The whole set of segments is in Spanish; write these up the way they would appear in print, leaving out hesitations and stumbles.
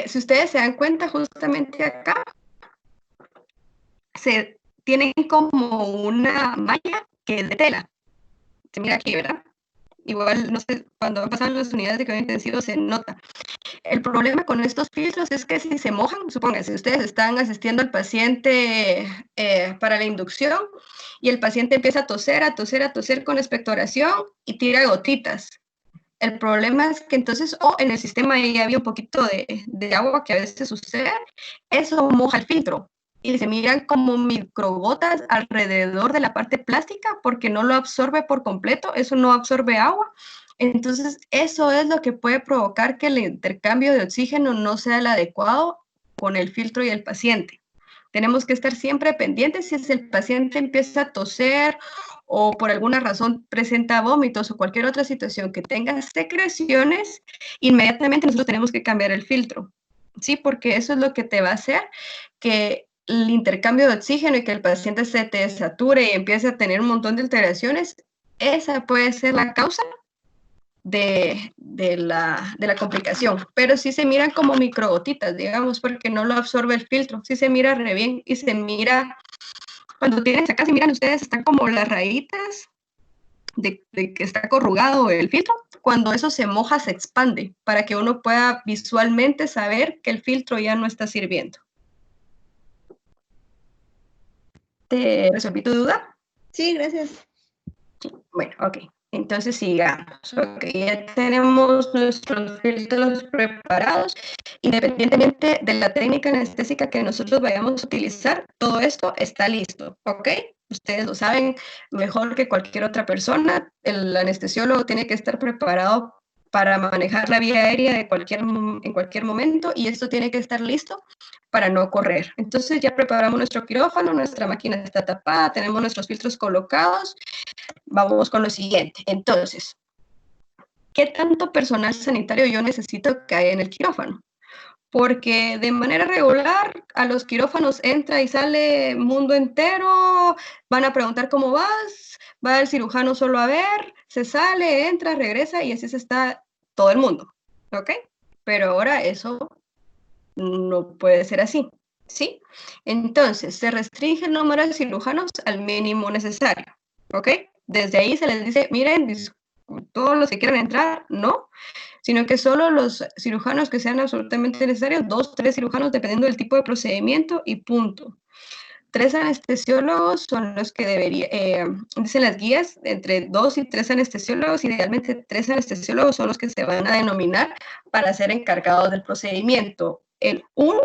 Si ustedes se dan cuenta, justamente acá, se tienen como una malla que es de tela. Se mira aquí, ¿verdad? Igual, no sé, cuando pasan las unidades de cuidado intensivo se nota. El problema con estos filtros es que si se mojan, supónganse, ustedes están asistiendo al paciente para la inducción y el paciente empieza a toser, a toser, a toser con expectoración y tira gotitas. El problema es que entonces, o en el sistema ya había un poquito de agua que a veces sucede, eso moja el filtro y se miran como microgotas alrededor de la parte plástica porque no lo absorbe por completo, eso no absorbe agua. Entonces, eso es lo que puede provocar que el intercambio de oxígeno no sea el adecuado con el filtro y el paciente. Tenemos que estar siempre pendientes si el paciente empieza a toser o por alguna razón presenta vómitos o cualquier otra situación que tenga secreciones, inmediatamente nosotros tenemos que cambiar el filtro, ¿sí? Porque eso es lo que te va a hacer que el intercambio de oxígeno y que el paciente se te sature y empiece a tener un montón de alteraciones, esa puede ser la causa de la complicación, pero sí se miran como microgotitas, digamos, porque no lo absorbe el filtro, sí se mira re bien y se mira, cuando tienes acá, si miran ustedes, están como las rayitas de que está corrugado el filtro, cuando eso se moja se expande para que uno pueda visualmente saber que el filtro ya no está sirviendo. ¿Te resolví tu duda? Sí, gracias. Bueno, ok. Entonces sigamos. Ok, ya tenemos nuestros filtros preparados. Independientemente de la técnica anestésica que nosotros vayamos a utilizar, todo esto está listo. Ok. Ustedes lo saben mejor que cualquier otra persona. El anestesiólogo tiene que estar preparado para manejar la vía aérea en cualquier momento y esto tiene que estar listo para no correr. Entonces ya preparamos nuestro quirófano, nuestra máquina está tapada, tenemos nuestros filtros colocados. Vamos con lo siguiente. Entonces, ¿qué tanto personal sanitario yo necesito que haya en el quirófano? Porque de manera regular a los quirófanos entra y sale mundo entero, van a preguntar cómo vas, va el cirujano solo a ver, se sale, entra, regresa y así se está todo el mundo, ¿ok? Pero ahora eso no puede ser así, ¿sí? Entonces, se restringe el número de cirujanos al mínimo necesario, ¿ok? Desde ahí se les dice, miren, todos los que quieran entrar, no, sino que solo los cirujanos que sean absolutamente necesarios, 2, 3 cirujanos, dependiendo del tipo de procedimiento y punto. 3 anestesiólogos son los que debería, dicen las guías, entre 2 y 3 anestesiólogos, idealmente 3 anestesiólogos son los que se van a denominar para ser encargados del procedimiento. El 1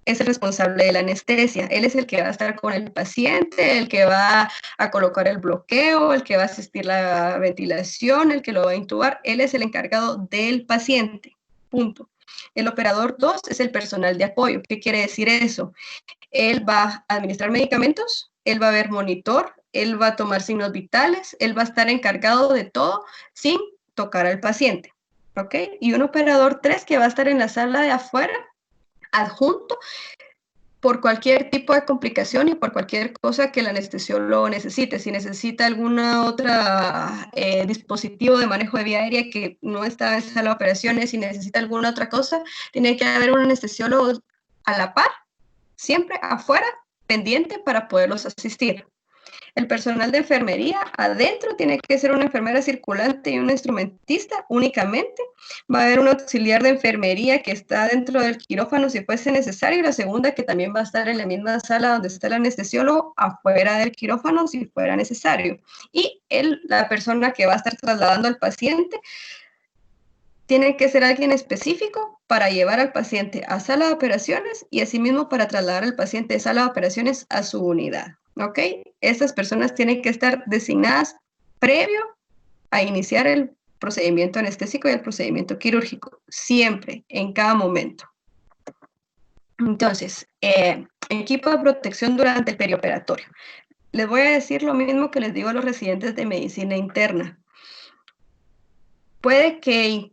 es el responsable de la anestesia, él es el que va a estar con el paciente, el que va a colocar el bloqueo, el que va a asistir la ventilación, el que lo va a intubar, él es el encargado del paciente, punto. El operador 2 es el personal de apoyo. ¿Qué quiere decir eso? Él va a administrar medicamentos, él va a ver monitor, él va a tomar signos vitales, él va a estar encargado de todo sin tocar al paciente. ¿Ok? Y un operador 3 que va a estar en la sala de afuera, adjunto, por cualquier tipo de complicación y por cualquier cosa que el anestesiólogo necesite. Si necesita alguna otra dispositivo de manejo de vía aérea que no está en sala de operaciones, si necesita alguna otra cosa, tiene que haber un anestesiólogo a la par, siempre afuera, pendiente para poderlos asistir. El personal de enfermería adentro tiene que ser una enfermera circulante y un instrumentista únicamente. Va a haber un auxiliar de enfermería que está dentro del quirófano si fuese necesario y la segunda que también va a estar en la misma sala donde está el anestesiólogo afuera del quirófano si fuera necesario. Y la persona que va a estar trasladando al paciente tiene que ser alguien específico para llevar al paciente a sala de operaciones y asimismo para trasladar al paciente de sala de operaciones a su unidad. ¿Ok? Estas personas tienen que estar designadas previo a iniciar el procedimiento anestésico y el procedimiento quirúrgico, siempre, en cada momento. Entonces, equipo de protección durante el perioperatorio. Les voy a decir lo mismo que les digo a los residentes de medicina interna. Puede que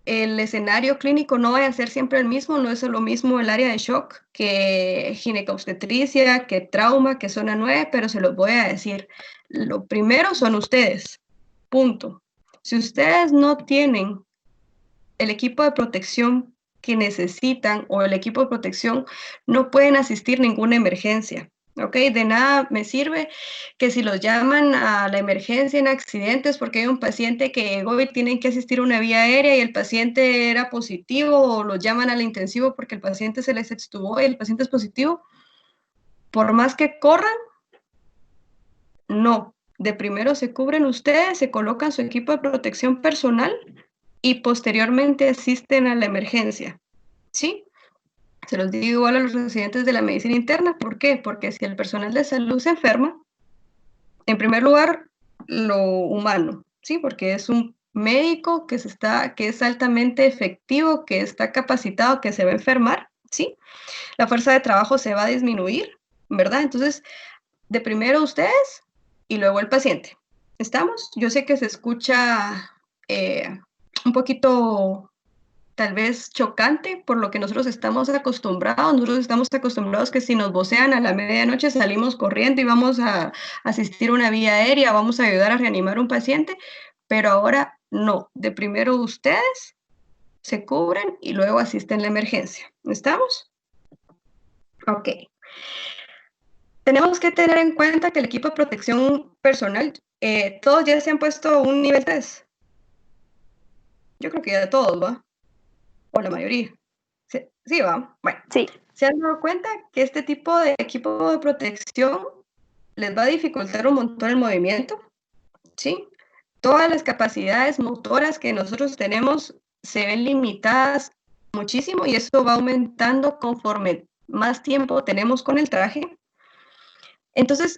el escenario clínico no vaya a ser siempre el mismo, no es lo mismo el área de shock que ginecobstetricia, que trauma, que zona 9, pero se los voy a decir. Lo primero son ustedes, punto. Si ustedes no tienen el equipo de protección que necesitan o el equipo de protección no pueden asistir ninguna emergencia. ¿Ok? De nada me sirve que si los llaman a la emergencia en accidentes porque hay un paciente que llegó y tienen que asistir a una vía aérea y el paciente era positivo, o los llaman al intensivo porque el paciente se les extubó y el paciente es positivo. Por más que corran, no. De primero se cubren ustedes, se colocan su equipo de protección personal y posteriormente asisten a la emergencia. ¿Sí? Se los digo igual a los residentes de la medicina interna. ¿Por qué? Porque si el personal de salud se enferma, en primer lugar, lo humano, ¿sí? Porque es un médico que es altamente efectivo, que está capacitado, que se va a enfermar, ¿sí? La fuerza de trabajo se va a disminuir, ¿verdad? Entonces, de primero ustedes y luego el paciente. ¿Estamos? Yo sé que se escucha un poquito tal vez chocante por lo que nosotros estamos acostumbrados. Nosotros estamos acostumbrados que si nos vocean a la medianoche salimos corriendo y vamos a asistir a una vía aérea, vamos a ayudar a reanimar a un paciente, pero ahora no. De primero ustedes se cubren y luego asisten a la emergencia. ¿Estamos? Ok. Tenemos que tener en cuenta que el equipo de protección personal, todos ya se han puesto un nivel 3. Yo creo que ya todos, ¿va? O la mayoría. Sí, sí, va. Bueno, Sí. ¿se han dado cuenta que este tipo de equipo de protección les va a dificultar un montón el movimiento? ¿Sí? Todas las capacidades motoras que nosotros tenemos se ven limitadas muchísimo y eso va aumentando conforme más tiempo tenemos con el traje. Entonces,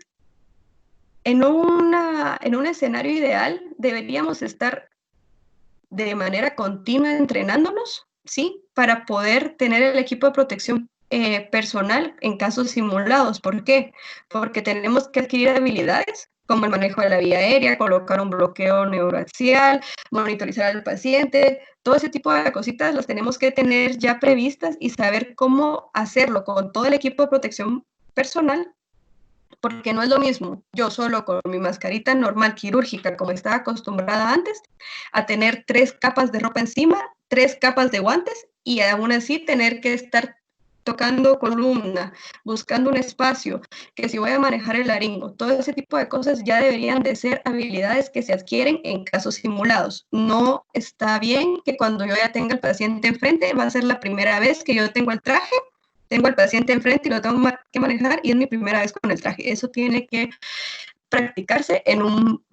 en un escenario ideal deberíamos estar de manera continua entrenándonos, ¿sí? Para poder tener el equipo de protección personal en casos simulados. ¿Por qué? Porque tenemos que adquirir habilidades como el manejo de la vía aérea, colocar un bloqueo neuroaxial, monitorizar al paciente, todo ese tipo de cositas las tenemos que tener ya previstas y saber cómo hacerlo con todo el equipo de protección personal, porque no es lo mismo yo solo con mi mascarita normal quirúrgica como estaba acostumbrada antes, a tener 3 capas de ropa encima, 3 capas de guantes y aún así tener que estar tocando columna, buscando un espacio, que si voy a manejar el laringo, todo ese tipo de cosas ya deberían de ser habilidades que se adquieren en casos simulados. No está bien que cuando yo ya tenga el paciente enfrente, va a ser la primera vez que yo tengo el traje, tengo al paciente enfrente y lo tengo que manejar y es mi primera vez con el traje. Eso tiene que practicarse en un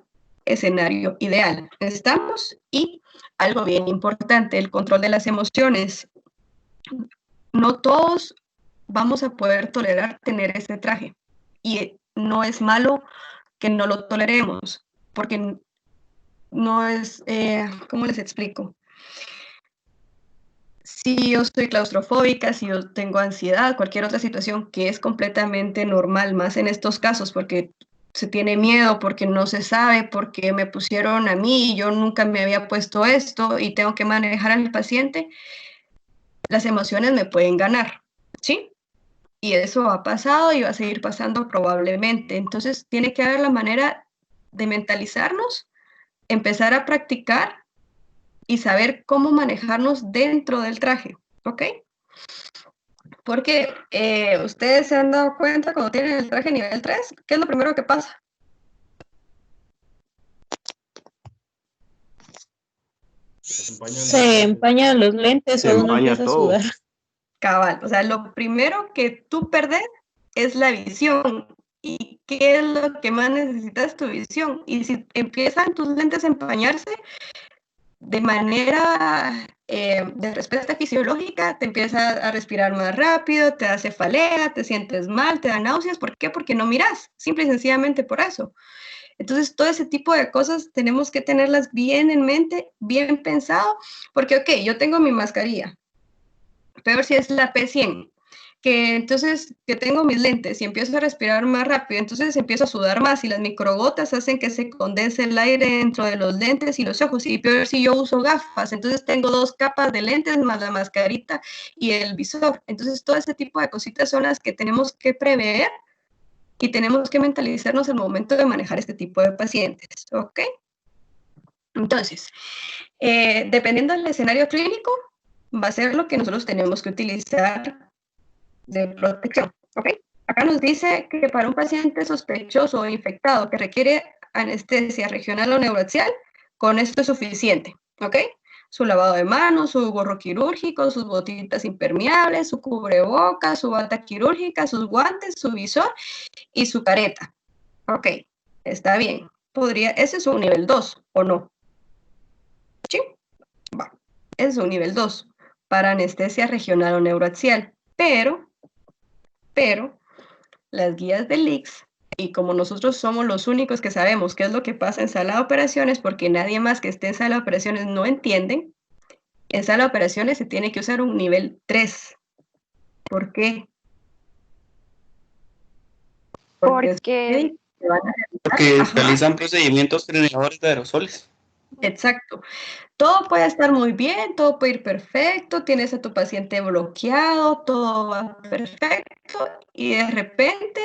escenario ideal. ¿Estamos? Y algo bien importante, el control de las emociones. No todos vamos a poder tolerar tener ese traje y no es malo que no lo toleremos, porque no es, ¿cómo les explico? Si yo estoy claustrofóbica, si yo tengo ansiedad, cualquier otra situación que es completamente normal, más en estos casos, porque se tiene miedo, porque no se sabe, porque me pusieron a mí y yo nunca me había puesto esto y tengo que manejar al paciente, las emociones me pueden ganar, ¿sí? Y eso ha pasado y va a seguir pasando probablemente. Entonces, tiene que haber la manera de mentalizarnos, empezar a practicar y saber cómo manejarnos dentro del traje, ¿ok? Porque ustedes se han dado cuenta cuando tienen el traje nivel 3, ¿qué es lo primero que pasa? Se empañan los lentes Se o uno empaña empieza a todo. sudar. Cabal, o sea, lo primero que tú perdés es la visión. ¿Y qué es lo que más necesitas? Tu visión. Y si empiezan tus lentes a empañarse de manera de respuesta fisiológica, te empiezas a respirar más rápido, te da cefalea, te sientes mal, te da náuseas. ¿Por qué? Porque no miras, simple y sencillamente por eso. Entonces, todo ese tipo de cosas tenemos que tenerlas bien en mente, bien pensado, porque, ok, yo tengo mi mascarilla, peor si es la P100, que entonces que tengo mis lentes y empiezo a respirar más rápido, entonces empiezo a sudar más y las microgotas hacen que se condense el aire dentro de los lentes y los ojos, y peor si yo uso gafas, entonces tengo 2 capas de lentes más la mascarita y el visor. Entonces, todo ese tipo de cositas son las que tenemos que prever y tenemos que mentalizarnos al momento de manejar este tipo de pacientes, ¿ok? Entonces, dependiendo del escenario clínico, va a ser lo que nosotros tenemos que utilizar de protección, ¿ok? Acá nos dice que para un paciente sospechoso o infectado que requiere anestesia regional o neuroaxial, con esto es suficiente, ¿ok? Su lavado de manos, su gorro quirúrgico, sus botitas impermeables, su cubrebocas, su bata quirúrgica, sus guantes, su visor y su careta. Ok, está bien. Ese es un nivel 2, ¿o no? Sí, va. Es un nivel 2 para anestesia regional o neuroaxial. Pero, las guías del ICS, y como nosotros somos los únicos que sabemos qué es lo que pasa en sala de operaciones, porque nadie más que esté en sala de operaciones no entienden, en sala de operaciones se tiene que usar un nivel 3. ¿Por qué? Porque Porque realizan procedimientos generadores de aerosoles. Exacto. Todo puede estar muy bien, todo puede ir perfecto, tienes a tu paciente bloqueado, todo va perfecto y de repente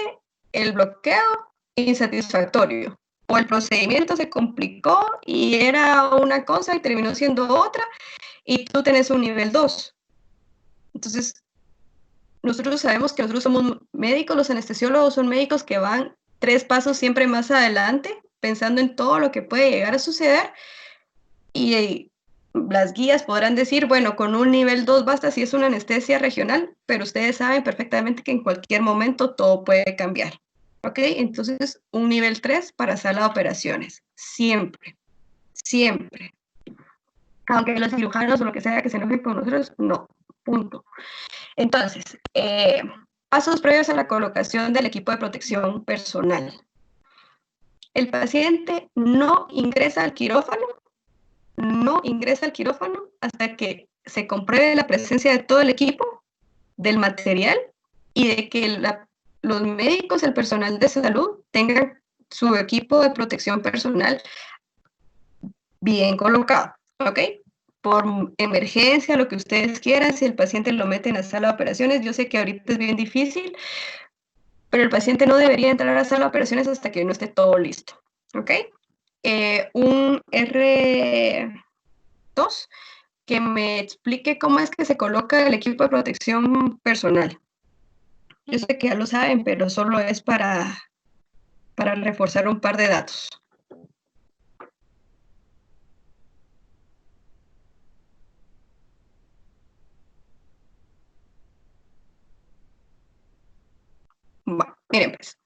el bloqueo insatisfactorio o el procedimiento se complicó y era una cosa y terminó siendo otra y tú tenés un nivel 2. Entonces, nosotros sabemos que nosotros somos médicos, los anestesiólogos son médicos que van 3 pasos siempre más adelante, pensando en todo lo que puede llegar a suceder y las guías podrán decir, bueno, con un nivel 2 basta si es una anestesia regional, pero ustedes saben perfectamente que en cualquier momento todo puede cambiar. ¿Ok? Entonces, un nivel 3 para sala de operaciones. Siempre. Siempre. Aunque los cirujanos o lo que sea que se enojen con nosotros, no. Punto. Entonces, pasos previos a la colocación del equipo de protección personal. El paciente no ingresa al quirófano hasta que se compruebe la presencia de todo el equipo, del material y de que los médicos, el personal de salud tengan su equipo de protección personal bien colocado, ¿ok? Por emergencia, lo que ustedes quieran, si el paciente lo meten a sala de operaciones, yo sé que ahorita es bien difícil, pero el paciente no debería entrar a sala de operaciones hasta que no esté todo listo, ¿ok? Un R2 que me explique cómo es que se coloca el equipo de protección personal. Yo sé que ya lo saben, pero solo es para reforzar un par de datos. Bueno, miren pues.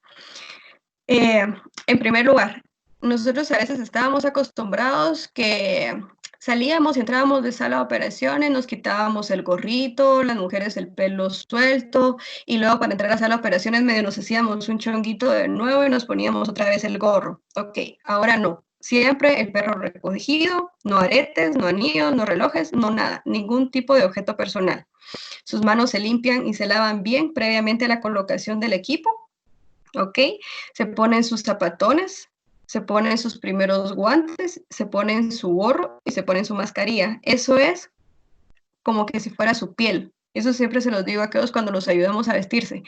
En primer lugar, nosotros a veces estábamos acostumbrados que salíamos y entrábamos de sala de operaciones, nos quitábamos el gorrito, las mujeres el pelo suelto, y luego para entrar a sala de operaciones medio nos hacíamos un chonguito de nuevo y nos poníamos otra vez el gorro. Ok, ahora no. Siempre el perro recogido, no aretes, no anillos, no relojes, no nada, ningún tipo de objeto personal. Sus manos se limpian y se lavan bien previamente a la colocación del equipo. ¿Ok? Se ponen sus zapatones, se ponen sus primeros guantes, se ponen su gorro y se ponen su mascarilla. Eso es como que si fuera su piel. Eso siempre se los digo a aquellos cuando los ayudamos a vestirse.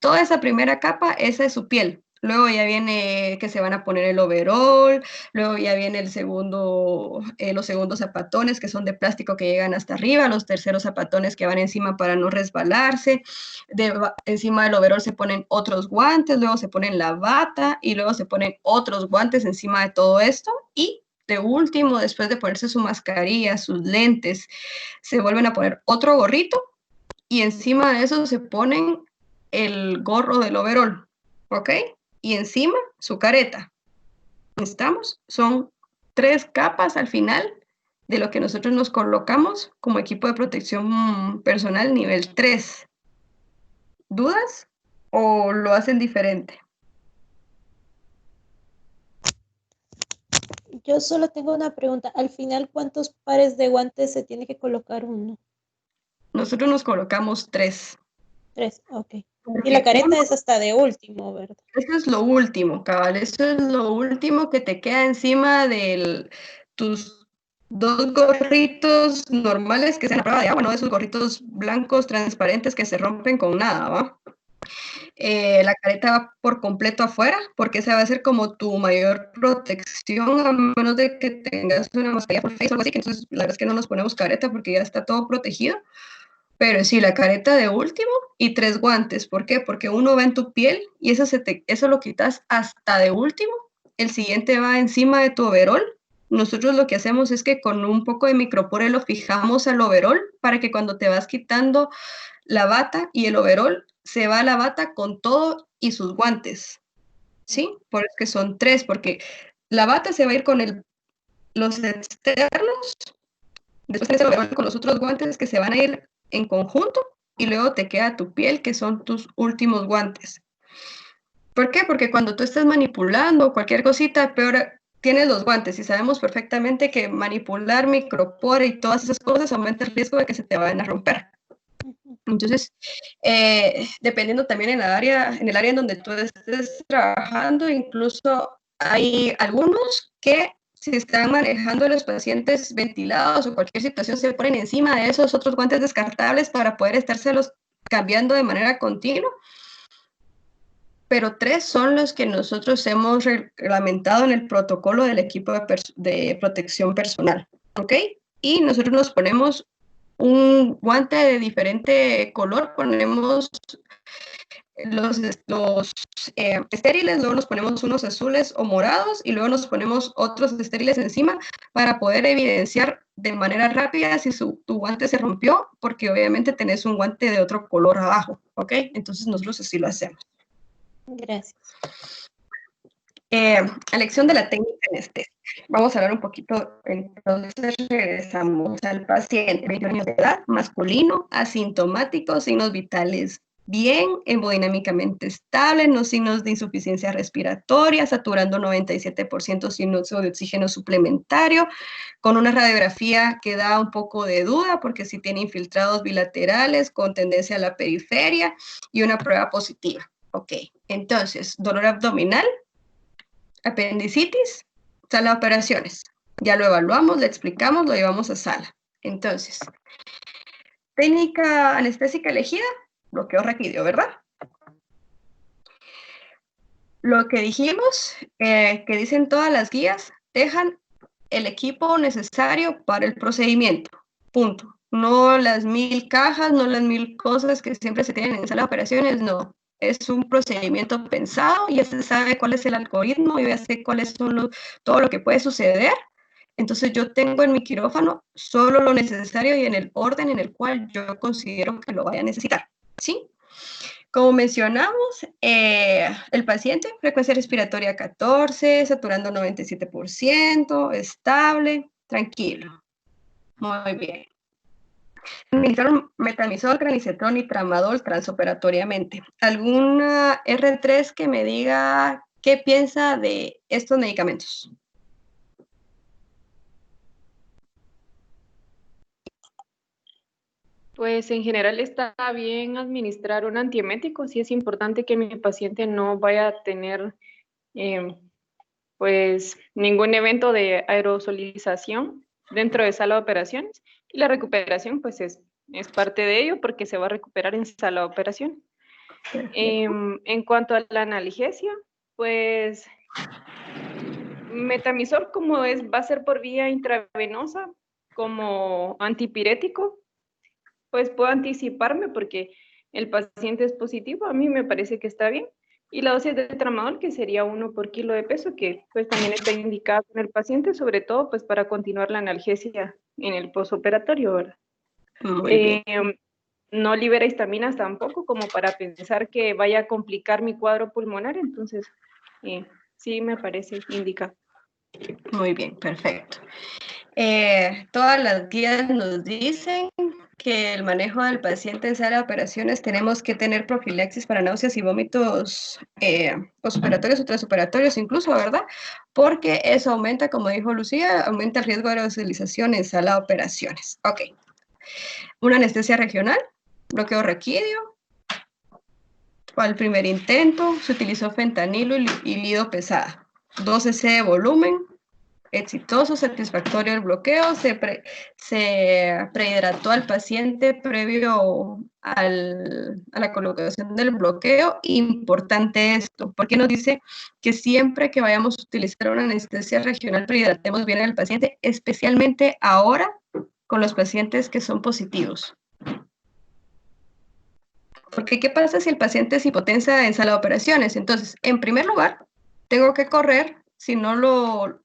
Toda esa primera capa, esa es su piel. Luego ya viene que se van a poner el overall, luego ya viene los segundos zapatones que son de plástico que llegan hasta arriba, los terceros zapatones que van encima para no resbalarse, encima del overall se ponen otros guantes, luego se ponen la bata y luego se ponen otros guantes encima de todo esto y de último, después de ponerse su mascarilla, sus lentes, se vuelven a poner otro gorrito y encima de eso se ponen el gorro del overall, ¿ok? Y encima su careta. ¿Estamos? Son 3 capas al final de lo que nosotros nos colocamos como equipo de protección personal nivel 3. ¿Dudas o lo hacen diferente? Yo solo tengo una pregunta. Al final, ¿cuántos pares de guantes se tiene que colocar uno? Nosotros nos colocamos 3. 3, ok. Y la careta es hasta de último, ¿verdad? Eso es lo último, cabal. Eso es lo último que te queda encima de tus 2 gorritos normales que sean a prueba de agua, no esos gorritos blancos transparentes que se rompen con nada, ¿va? la careta va por completo afuera, porque esa va a ser como tu mayor protección, a menos de que tengas una mascarilla por face o algo así, que entonces la verdad es que no nos ponemos careta porque ya está todo protegido. Pero sí, la careta de último y 3 guantes. ¿Por qué? Porque uno va en tu piel y eso lo quitas hasta de último. El siguiente va encima de tu overol. Nosotros lo que hacemos es que con un poco de micropore lo fijamos al overol para que cuando te vas quitando la bata y el overol, se va la bata con todo y sus guantes. ¿Sí? Por eso que son 3, porque la bata se va a ir con los externos, después tenés el overol con los otros guantes que se van a ir en conjunto y luego te queda tu piel, que son tus últimos guantes. ¿Por qué? Porque cuando tú estás manipulando cualquier cosita, peor tienes los guantes y sabemos perfectamente que manipular micropore y todas esas cosas aumenta el riesgo de que se te vayan a romper. Entonces, dependiendo también en el área en donde tú estés trabajando, incluso hay algunos que si están manejando a los pacientes ventilados o cualquier situación, se ponen encima de esos otros guantes descartables para poder estárselos cambiando de manera continua. Pero 3 son los que nosotros hemos reglamentado en el protocolo del equipo de protección personal, ¿ok? Y nosotros nos ponemos un guante de diferente color, ponemos los estériles, luego nos ponemos unos azules o morados y luego nos ponemos otros estériles encima para poder evidenciar de manera rápida si tu guante se rompió, porque obviamente tenés un guante de otro color abajo, ¿ok? Entonces nosotros así lo hacemos. Gracias. Elección de la técnica anestésica. Vamos a hablar un poquito, entonces regresamos al paciente, 20 años de edad, masculino, asintomático, signos vitales bien, hemodinámicamente estable, no signos de insuficiencia respiratoria, saturando 97% sin uso de oxígeno suplementario, con una radiografía que da un poco de duda porque si tiene infiltrados bilaterales con tendencia a la periferia y una prueba positiva. Ok, entonces, dolor abdominal, apendicitis, sala de operaciones. Ya lo evaluamos, le explicamos, lo llevamos a sala. Entonces, técnica anestésica elegida, bloqueo raquídeo, ¿verdad? Lo que dijimos, que dicen todas las guías, dejan el equipo necesario para el procedimiento, punto. No las 1000 cajas, no las 1000 cosas que siempre se tienen en sala de operaciones, no. Es un procedimiento pensado, ya se sabe cuál es el algoritmo, yo ya sé cuáles son todo lo que puede suceder. Entonces yo tengo en mi quirófano solo lo necesario y en el orden en el cual yo considero que lo vaya a necesitar, ¿sí? Como mencionamos, el paciente, frecuencia respiratoria 14, saturando 97%, estable, tranquilo. Muy bien. Administraron metamizol, granicetrón y tramadol transoperatoriamente. ¿Alguna R3 que me diga qué piensa de estos medicamentos? Pues en general está bien administrar un antiemético. Sí es importante que mi paciente no vaya a tener pues ningún evento de aerosolización dentro de sala de operaciones. Y la recuperación pues es parte de ello porque se va a recuperar en sala de operación. En cuanto a la analgesia, pues metamizol como va a ser por vía intravenosa como antipirético, pues puedo anticiparme porque el paciente es positivo, a mí me parece que está bien. Y la dosis de tramadol, que sería 1 por kilo de peso, que pues también está indicado en el paciente, sobre todo pues para continuar la analgesia en el posoperatorio, ¿verdad? Muy bien. No libera histaminas tampoco, como para pensar que vaya a complicar mi cuadro pulmonar, entonces sí me parece indicado. Muy bien, perfecto. Todas las guías nos dicen que el manejo del paciente en sala de operaciones tenemos que tener profilaxis para náuseas y vómitos posoperatorios o transoperatorios incluso, ¿verdad? Porque eso aumenta, como dijo Lucía, aumenta el riesgo de aerosolización en sala de operaciones. Ok. Una anestesia regional, bloqueo raquídeo. Al primer intento se utilizó fentanilo y lido pesada. 12 cc de volumen, exitoso, satisfactorio el bloqueo, se prehidrató al paciente previo a la colocación del bloqueo, importante esto, porque nos dice que siempre que vayamos a utilizar una anestesia regional, prehidratemos bien al paciente, especialmente ahora con los pacientes que son positivos. Porque, ¿qué pasa si el paciente es hipotensa en sala de operaciones? Entonces, en primer lugar, tengo que correr, si no lo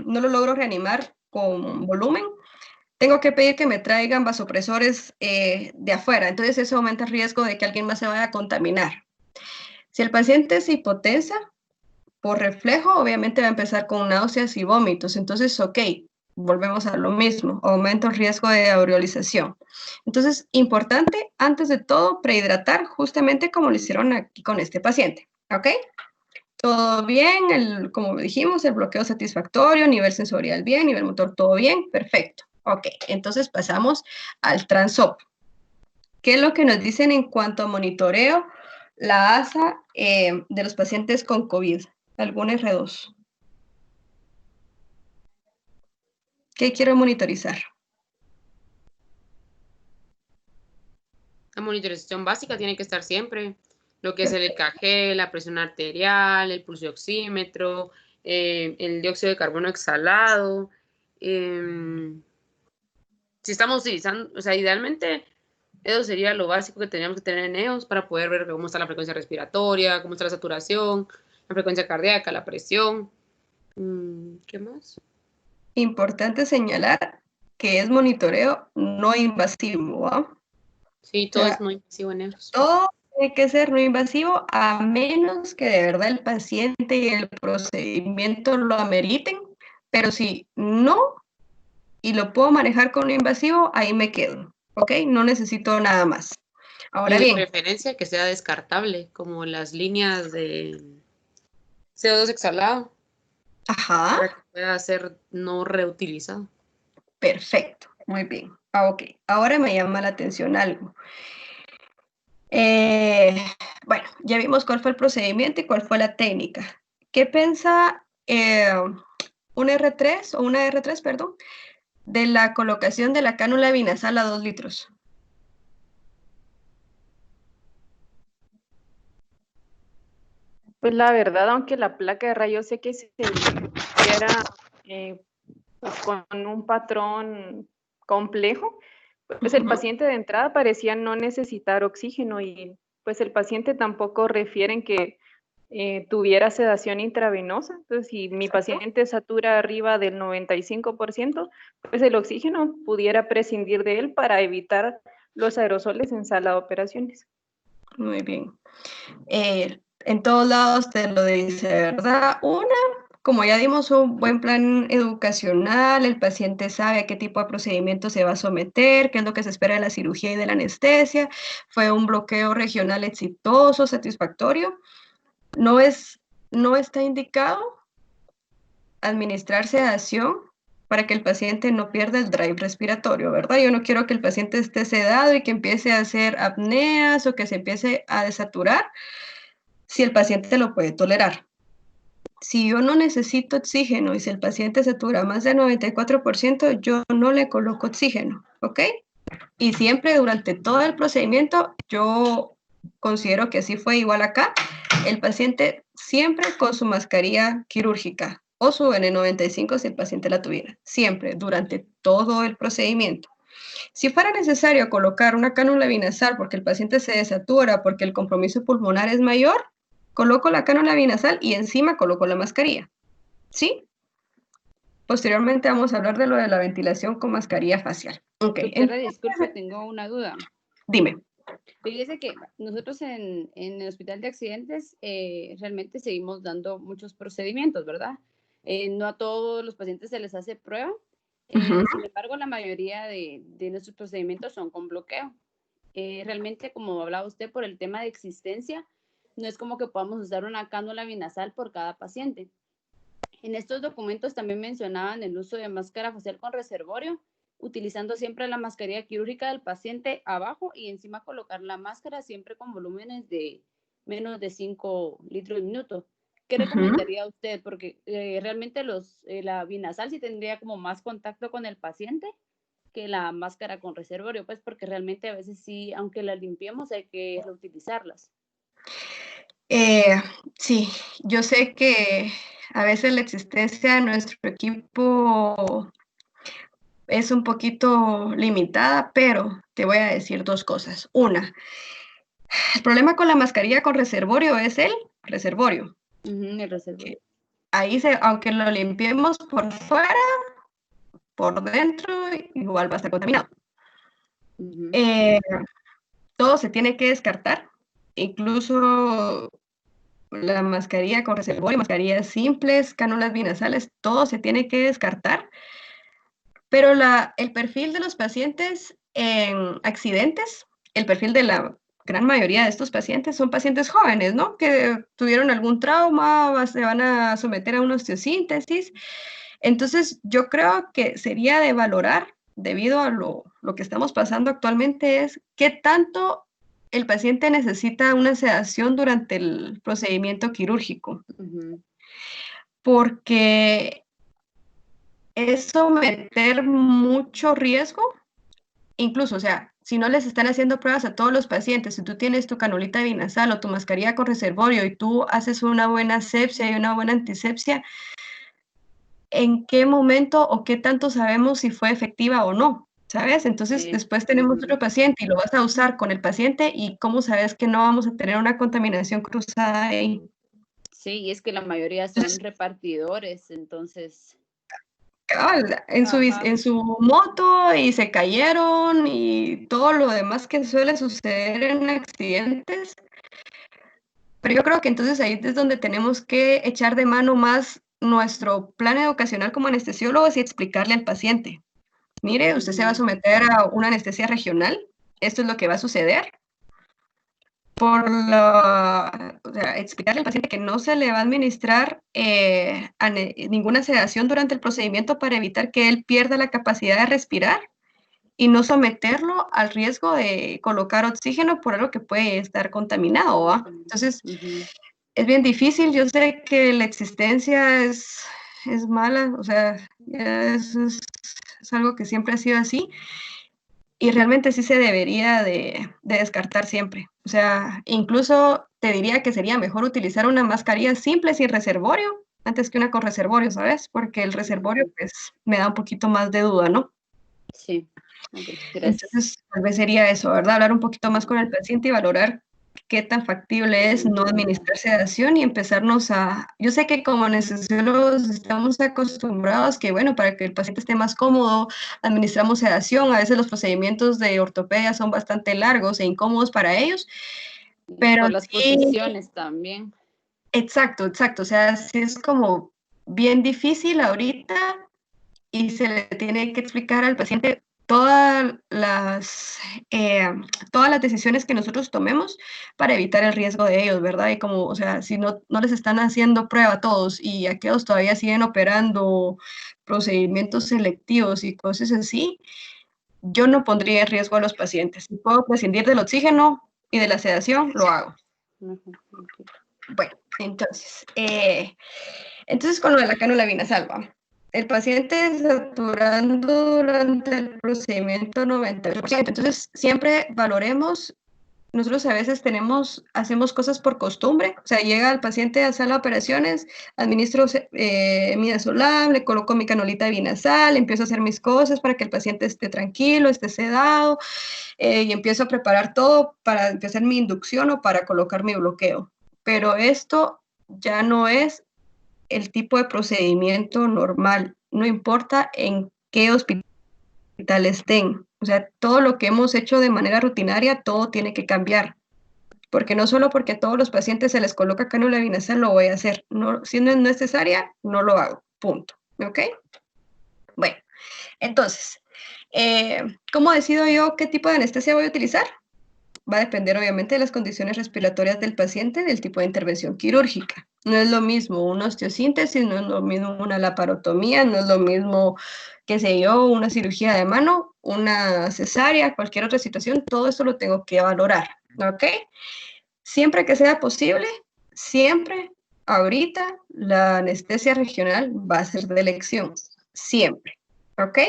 logro reanimar con volumen, tengo que pedir que me traigan vasopresores de afuera. Entonces, eso aumenta el riesgo de que alguien más se vaya a contaminar. Si el paciente es hipotensa, por reflejo, obviamente va a empezar con náuseas y vómitos. Entonces, ok, volvemos a lo mismo, aumento el riesgo de aureolización. Entonces, importante, antes de todo, prehidratar justamente como lo hicieron aquí con este paciente, ¿ok? Todo bien, como dijimos, el bloqueo satisfactorio, nivel sensorial bien, nivel motor todo bien, perfecto. Ok, entonces pasamos al Transop. ¿Qué es lo que nos dicen en cuanto a monitoreo la ASA de los pacientes con COVID? ¿Algún R2? ¿Qué quiero monitorizar? La monitorización básica tiene que estar siempre. Lo que es el EKG, la presión arterial, el pulso oxímetro, el dióxido de carbono exhalado. Si estamos utilizando, o sea, idealmente eso sería lo básico que teníamos que tener en EOS para poder ver cómo está la frecuencia respiratoria, cómo está la saturación, la frecuencia cardíaca, la presión. ¿Qué más? Importante señalar que es monitoreo no invasivo, ¿ah? Sí, todo es no invasivo en EOS. Todo tiene que ser no invasivo a menos que de verdad el paciente y el procedimiento lo ameriten, pero si no, y lo puedo manejar con no invasivo, ahí me quedo, ¿ok? No necesito nada más. Ahora Y de bien. preferencia que sea descartable, como las líneas de CO2 exhalado. Ajá. Para que pueda ser no reutilizado. Perfecto, muy bien. Ok, ahora me llama la atención algo. Bueno, ya vimos cuál fue el procedimiento y cuál fue la técnica. ¿Qué piensa un R3 o una R3, perdón, de la colocación de la cánula vinasal a 2 litros? Pues la verdad, aunque la placa de rayos X se viera pues con un patrón complejo, pues el paciente de entrada parecía no necesitar oxígeno y pues el paciente tampoco refieren que tuviera sedación intravenosa. Entonces, si mi paciente satura arriba del 95%, pues el oxígeno pudiera prescindir de él para evitar los aerosoles en sala de operaciones. Muy bien. En todos lados te lo dice, ¿verdad? Como ya dimos un buen plan educacional, el paciente sabe a qué tipo de procedimiento se va a someter, qué es lo que se espera de la cirugía y de la anestesia, fue un bloqueo regional exitoso, satisfactorio. No está indicado administrar sedación para que el paciente no pierda el drive respiratorio, ¿verdad? Yo no quiero que el paciente esté sedado y que empiece a hacer apneas o que se empiece a desaturar si el paciente lo puede tolerar. Si yo no necesito oxígeno y si el paciente satura más del 94%, yo no le coloco oxígeno, ¿ok? Y siempre durante todo el procedimiento, yo considero que así fue igual acá, el paciente siempre con su mascarilla quirúrgica o su N95 si el paciente la tuviera, siempre, durante todo el procedimiento. Si fuera necesario colocar una cánula binasal porque el paciente se desatura, porque el compromiso pulmonar es mayor, coloco la cánula binasal y encima coloco la mascarilla, ¿sí? Posteriormente vamos a hablar de lo de la ventilación con mascarilla facial. Okay. Doctora, disculpe, tengo una duda. Dime. Fíjese que nosotros en el Hospital de Accidentes realmente seguimos dando muchos procedimientos, ¿verdad? No a todos los pacientes se les hace prueba. Sin embargo, la mayoría de nuestros procedimientos son con bloqueo. Realmente, como hablaba usted, por el tema de existencia, no es como que podamos usar una cánula binasal por cada paciente. En estos documentos también mencionaban el uso de máscara facial con reservorio, utilizando siempre la mascarilla quirúrgica del paciente abajo y encima colocar la máscara siempre con volúmenes de menos de 5 litros al minuto. ¿Qué recomendaría usted? Porque realmente la binasal sí tendría como más contacto con el paciente que la máscara con reservorio, pues porque realmente a veces sí, aunque las limpiemos, hay que reutilizarlas. Sí, yo sé que a veces la existencia de nuestro equipo es un poquito limitada, pero te voy a decir 2 cosas. Una, el problema con la mascarilla con reservorio es el reservorio. El reservorio. Ahí aunque lo limpiemos por fuera, por dentro, igual va a estar contaminado. Todo se tiene que descartar, incluso la mascarilla con reservorio, mascarillas simples, cánulas binasales, todo se tiene que descartar. Pero el perfil de los pacientes en accidentes, el perfil de la gran mayoría de estos pacientes son pacientes jóvenes, ¿no? Que tuvieron algún trauma, se van a someter a una osteosíntesis. Entonces, yo creo que sería de valorar, debido a lo que estamos pasando actualmente, es qué tanto el paciente necesita una sedación durante el procedimiento quirúrgico. Porque es someter mucho riesgo, incluso, o sea, si no les están haciendo pruebas a todos los pacientes, si tú tienes tu canulita binasal o tu mascarilla con reservorio y tú haces una buena asepsia y una buena antisepsia, ¿en qué momento o qué tanto sabemos si fue efectiva o no? ¿Sabes? Entonces, después tenemos otro paciente y lo vas a usar con el paciente y ¿cómo sabes que no vamos a tener una contaminación cruzada ahí? Sí, y es que la mayoría son repartidores, entonces... En su moto y se cayeron y todo lo demás que suele suceder en accidentes. Pero yo creo que entonces ahí es donde tenemos que echar de mano más nuestro plan educacional como anestesiólogos y explicarle al paciente. Mire, usted se va a someter a una anestesia regional, esto es lo que va a suceder. O sea, explicarle al paciente que no se le va a administrar ninguna sedación durante el procedimiento para evitar que él pierda la capacidad de respirar y no someterlo al riesgo de colocar oxígeno por algo que puede estar contaminado, ¿va? Entonces, es bien difícil. Yo sé que la existencia es mala, o sea, es algo que siempre ha sido así. Y realmente sí se debería de descartar siempre. O sea, incluso te diría que sería mejor utilizar una mascarilla simple sin reservorio antes que una con reservorio, ¿sabes? Porque el reservorio, pues, me da un poquito más de duda, ¿no? Sí. Okay, gracias. Entonces, tal vez sería eso, ¿verdad? Hablar un poquito más con el paciente y valorar qué tan factible es no administrar sedación y empezarnos a... Yo sé que como anestesiólogos estamos acostumbrados que, bueno, para que el paciente esté más cómodo, administramos sedación. A veces los procedimientos de ortopedia son bastante largos e incómodos para ellos, pero por las posiciones también. Exacto, exacto. O sea, sí es como bien difícil ahorita y se le tiene que explicar al paciente todas las decisiones que nosotros tomemos para evitar el riesgo de ellos, ¿verdad? Y como, o sea, si no les están haciendo prueba a todos y aquellos todavía siguen operando procedimientos selectivos y cosas así, yo no pondría en riesgo a los pacientes. Si puedo prescindir del oxígeno y de la sedación, lo hago. Bueno, entonces con lo de la cánula binasal, el paciente saturando durante el procedimiento 98%. Entonces, siempre valoremos, nosotros a veces hacemos cosas por costumbre, o sea, llega el paciente a sala de operaciones, administro midazolam, le coloco mi canulita binasal, empiezo a hacer mis cosas para que el paciente esté tranquilo, esté sedado, y empiezo a preparar todo para empezar mi inducción o para colocar mi bloqueo. Pero esto ya no es el tipo de procedimiento normal, no importa en qué hospital estén. O sea, todo lo que hemos hecho de manera rutinaria, todo tiene que cambiar. Porque no solo porque a todos los pacientes se les coloca cánula binasal lo voy a hacer. No, si no es necesaria, no lo hago. Punto. ¿Ok? Bueno, entonces, ¿cómo decido yo qué tipo de anestesia voy a utilizar? Va a depender obviamente de las condiciones respiratorias del paciente, del tipo de intervención quirúrgica. No es lo mismo una osteosíntesis, no es lo mismo una laparotomía, no es lo mismo, qué sé yo, una cirugía de mano, una cesárea, cualquier otra situación, todo esto lo tengo que valorar, ¿ok? Siempre que sea posible, siempre, ahorita, la anestesia regional va a ser de elección, siempre, ¿ok?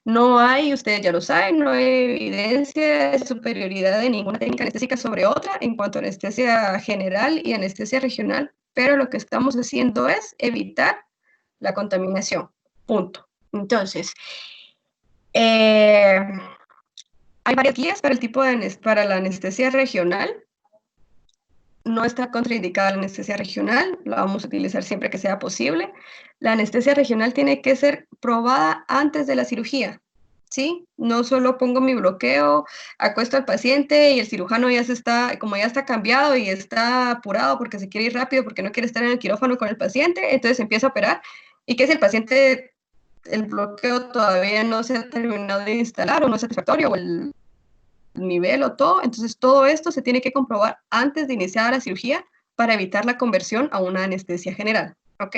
No hay, ustedes ya lo saben, no hay evidencia de superioridad de ninguna técnica anestésica sobre otra en cuanto a anestesia general y anestesia regional, pero lo que estamos haciendo es evitar la contaminación, punto. Entonces, hay varias guías para el tipo de para la anestesia regional. No está contraindicada la anestesia regional, la vamos a utilizar siempre que sea posible. La anestesia regional tiene que ser probada antes de la cirugía, ¿sí? No solo pongo mi bloqueo, acuesto al paciente y el cirujano ya como ya está cambiado y está apurado porque se quiere ir rápido, porque no quiere estar en el quirófano con el paciente, entonces empieza a operar. ¿Y qué si el paciente, el bloqueo todavía no se ha terminado de instalar o no es satisfactorio o el nivel o todo? Entonces todo esto se tiene que comprobar antes de iniciar la cirugía para evitar la conversión a una anestesia general, ¿ok?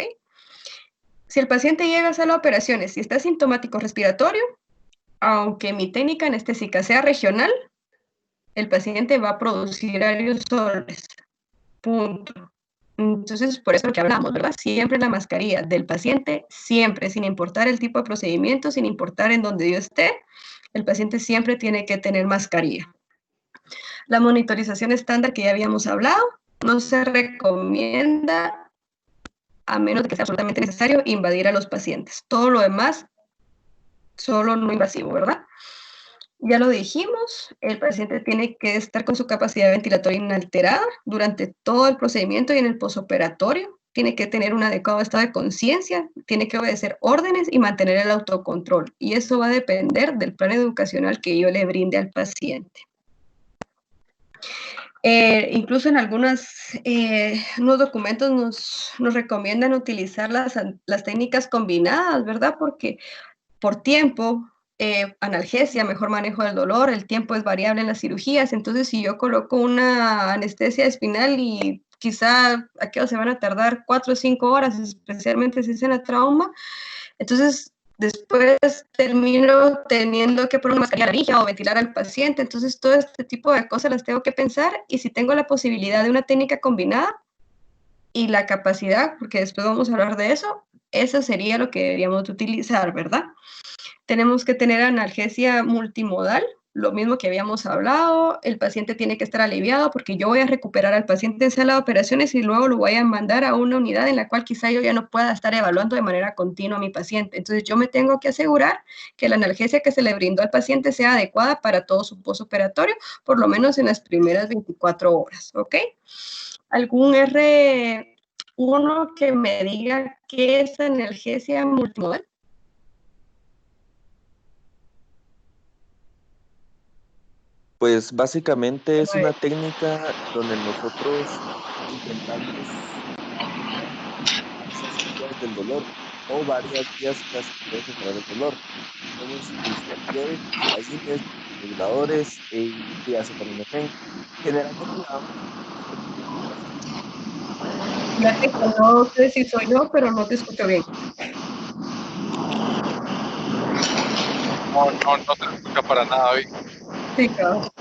Si el paciente llega a sala de operaciones y está sintomático respiratorio, aunque mi técnica anestésica sea regional, el paciente va a producir aerosoles, punto. Entonces, por eso lo que hablamos, ¿verdad? Siempre la mascarilla del paciente, siempre, sin importar el tipo de procedimiento, sin importar en donde yo esté, el paciente siempre tiene que tener mascarilla. La monitorización estándar que ya habíamos hablado, no se recomienda a menos de que sea absolutamente necesario invadir a los pacientes. Todo lo demás, solo no invasivo, ¿verdad? Ya lo dijimos, el paciente tiene que estar con su capacidad ventilatoria inalterada durante todo el procedimiento y en el posoperatorio. Tiene que tener un adecuado estado de conciencia, tiene que obedecer órdenes y mantener el autocontrol. Y eso va a depender del plan educacional que yo le brinde al paciente. Incluso en unos documentos nos recomiendan utilizar las técnicas combinadas, ¿verdad? Porque por tiempo, analgesia, mejor manejo del dolor, el tiempo es variable en las cirugías, entonces si yo coloco una anestesia espinal y quizá aquellos se van a tardar 4 o 5 horas, especialmente si es en la trauma, entonces después termino teniendo que poner una mascarilla rígida o ventilar al paciente, entonces todo este tipo de cosas las tengo que pensar, y si tengo la posibilidad de una técnica combinada y la capacidad, porque después vamos a hablar de eso sería lo que deberíamos utilizar, ¿verdad? Tenemos que tener analgesia multimodal, lo mismo que habíamos hablado, el paciente tiene que estar aliviado porque yo voy a recuperar al paciente en sala de operaciones y luego lo voy a mandar a una unidad en la cual quizá yo ya no pueda estar evaluando de manera continua a mi paciente. Entonces yo me tengo que asegurar que la analgesia que se le brindó al paciente sea adecuada para todo su postoperatorio, por lo menos en las primeras 24 horas, ¿ok? ¿Algún R1 que me diga qué es analgesia multimodal? Pues básicamente es una técnica donde nosotros intentamos esas vías del dolor o varias vías que pueden generar el dolor. Podemos utilizar steroides, AINES, reguladores y diacetaminofén. Generalmente la Fíjate que no sé si soy yo, pero no te escucho bien. No te escucha para nada hoy. Sí, claro.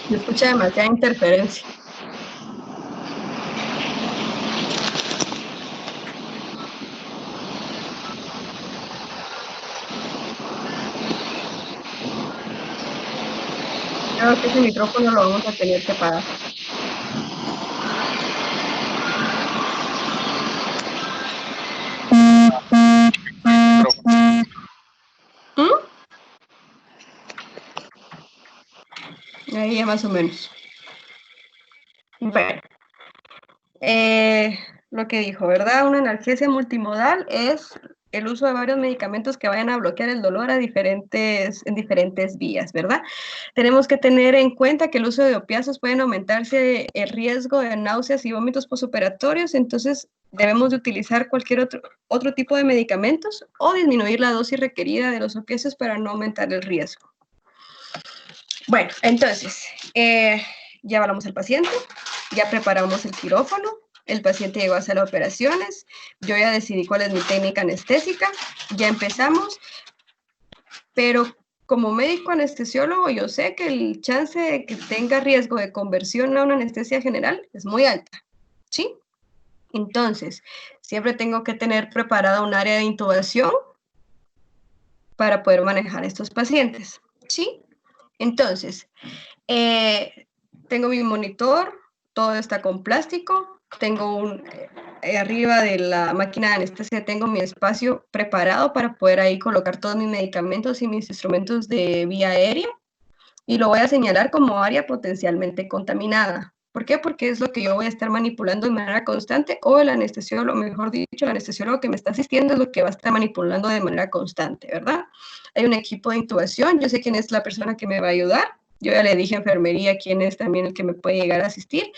Se escucha demasiada interferencia. Creo que ese micrófono lo vamos a tener que apagar. Ahí ya más o menos. Bueno, lo que dijo, ¿verdad? Una analgesia multimodal es el uso de varios medicamentos que vayan a bloquear el dolor en diferentes vías, ¿verdad? Tenemos que tener en cuenta que el uso de opiáceos pueden aumentarse el riesgo de náuseas y vómitos postoperatorios, entonces debemos de utilizar cualquier otro tipo de medicamentos o disminuir la dosis requerida de los opiáceos para no aumentar el riesgo. Bueno, entonces, ya hablamos al paciente, ya preparamos el quirófano, el paciente llegó a hacer las operaciones, yo ya decidí cuál es mi técnica anestésica, ya empezamos, pero como médico anestesiólogo, yo sé que el chance de que tenga riesgo de conversión a una anestesia general es muy alta, ¿sí? Entonces, siempre tengo que tener preparada un área de intubación para poder manejar estos pacientes, ¿sí? Entonces, tengo mi monitor, todo está con plástico, tengo arriba de la máquina de anestesia tengo mi espacio preparado para poder ahí colocar todos mis medicamentos y mis instrumentos de vía aérea y lo voy a señalar como área potencialmente contaminada. ¿Por qué? Porque es lo que yo voy a estar manipulando de manera constante o el anestesiólogo, mejor dicho, el anestesiólogo que me está asistiendo es lo que va a estar manipulando de manera constante, ¿verdad? Hay un equipo de intubación, yo sé quién es la persona que me va a ayudar, yo ya le dije a enfermería quién es también el que me puede llegar a asistir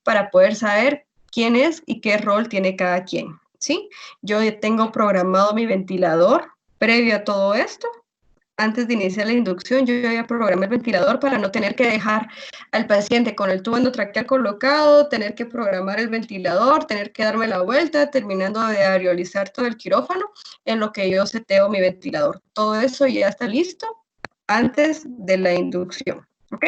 para poder saber quién es y qué rol tiene cada quien, ¿sí? Yo tengo programado mi ventilador previo a todo esto. Antes de iniciar la inducción, yo ya programé el ventilador para no tener que dejar al paciente con el tubo endotraqueal colocado, tener que programar el ventilador, tener que darme la vuelta, terminando de aerolizar todo el quirófano, en lo que yo seteo mi ventilador. Todo eso ya está listo antes de la inducción, ¿ok?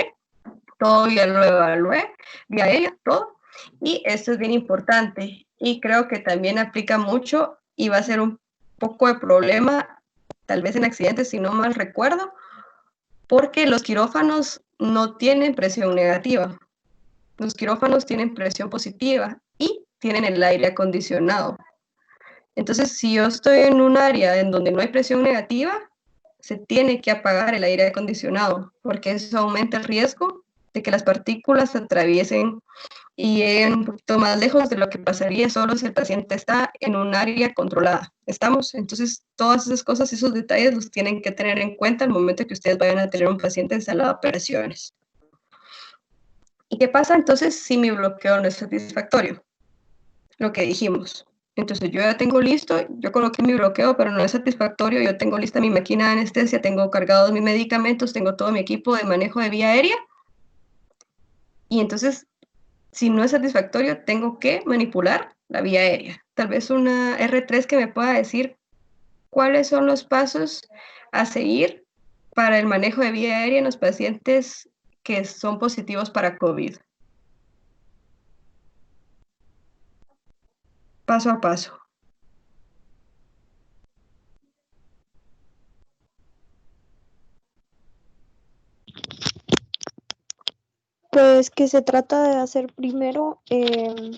Todo ya lo evalué, vía ella, todo. Y esto es bien importante y creo que también aplica mucho y va a ser un poco de problema, tal vez en accidentes, si no mal recuerdo, porque los quirófanos no tienen presión negativa. Los quirófanos tienen presión positiva y tienen el aire acondicionado. Entonces, si yo estoy en un área en donde no hay presión negativa, se tiene que apagar el aire acondicionado, porque eso aumenta el riesgo de que las partículas atraviesen y lleguen un poquito más lejos de lo que pasaría solo si el paciente está en un área controlada. ¿Estamos? Entonces, todas esas cosas, esos detalles los tienen que tener en cuenta al momento que ustedes vayan a tener un paciente en sala de operaciones. ¿Y qué pasa entonces si mi bloqueo no es satisfactorio? Lo que dijimos. Entonces, yo ya tengo listo, yo coloqué mi bloqueo, pero no es satisfactorio, yo tengo lista mi máquina de anestesia, tengo cargados mis medicamentos, tengo todo mi equipo de manejo de vía aérea, y entonces, si no es satisfactorio, tengo que manipular la vía aérea. Tal vez una R3 que me pueda decir cuáles son los pasos a seguir para el manejo de vía aérea en los pacientes que son positivos para COVID. Paso a paso. Pues que se trata de hacer primero que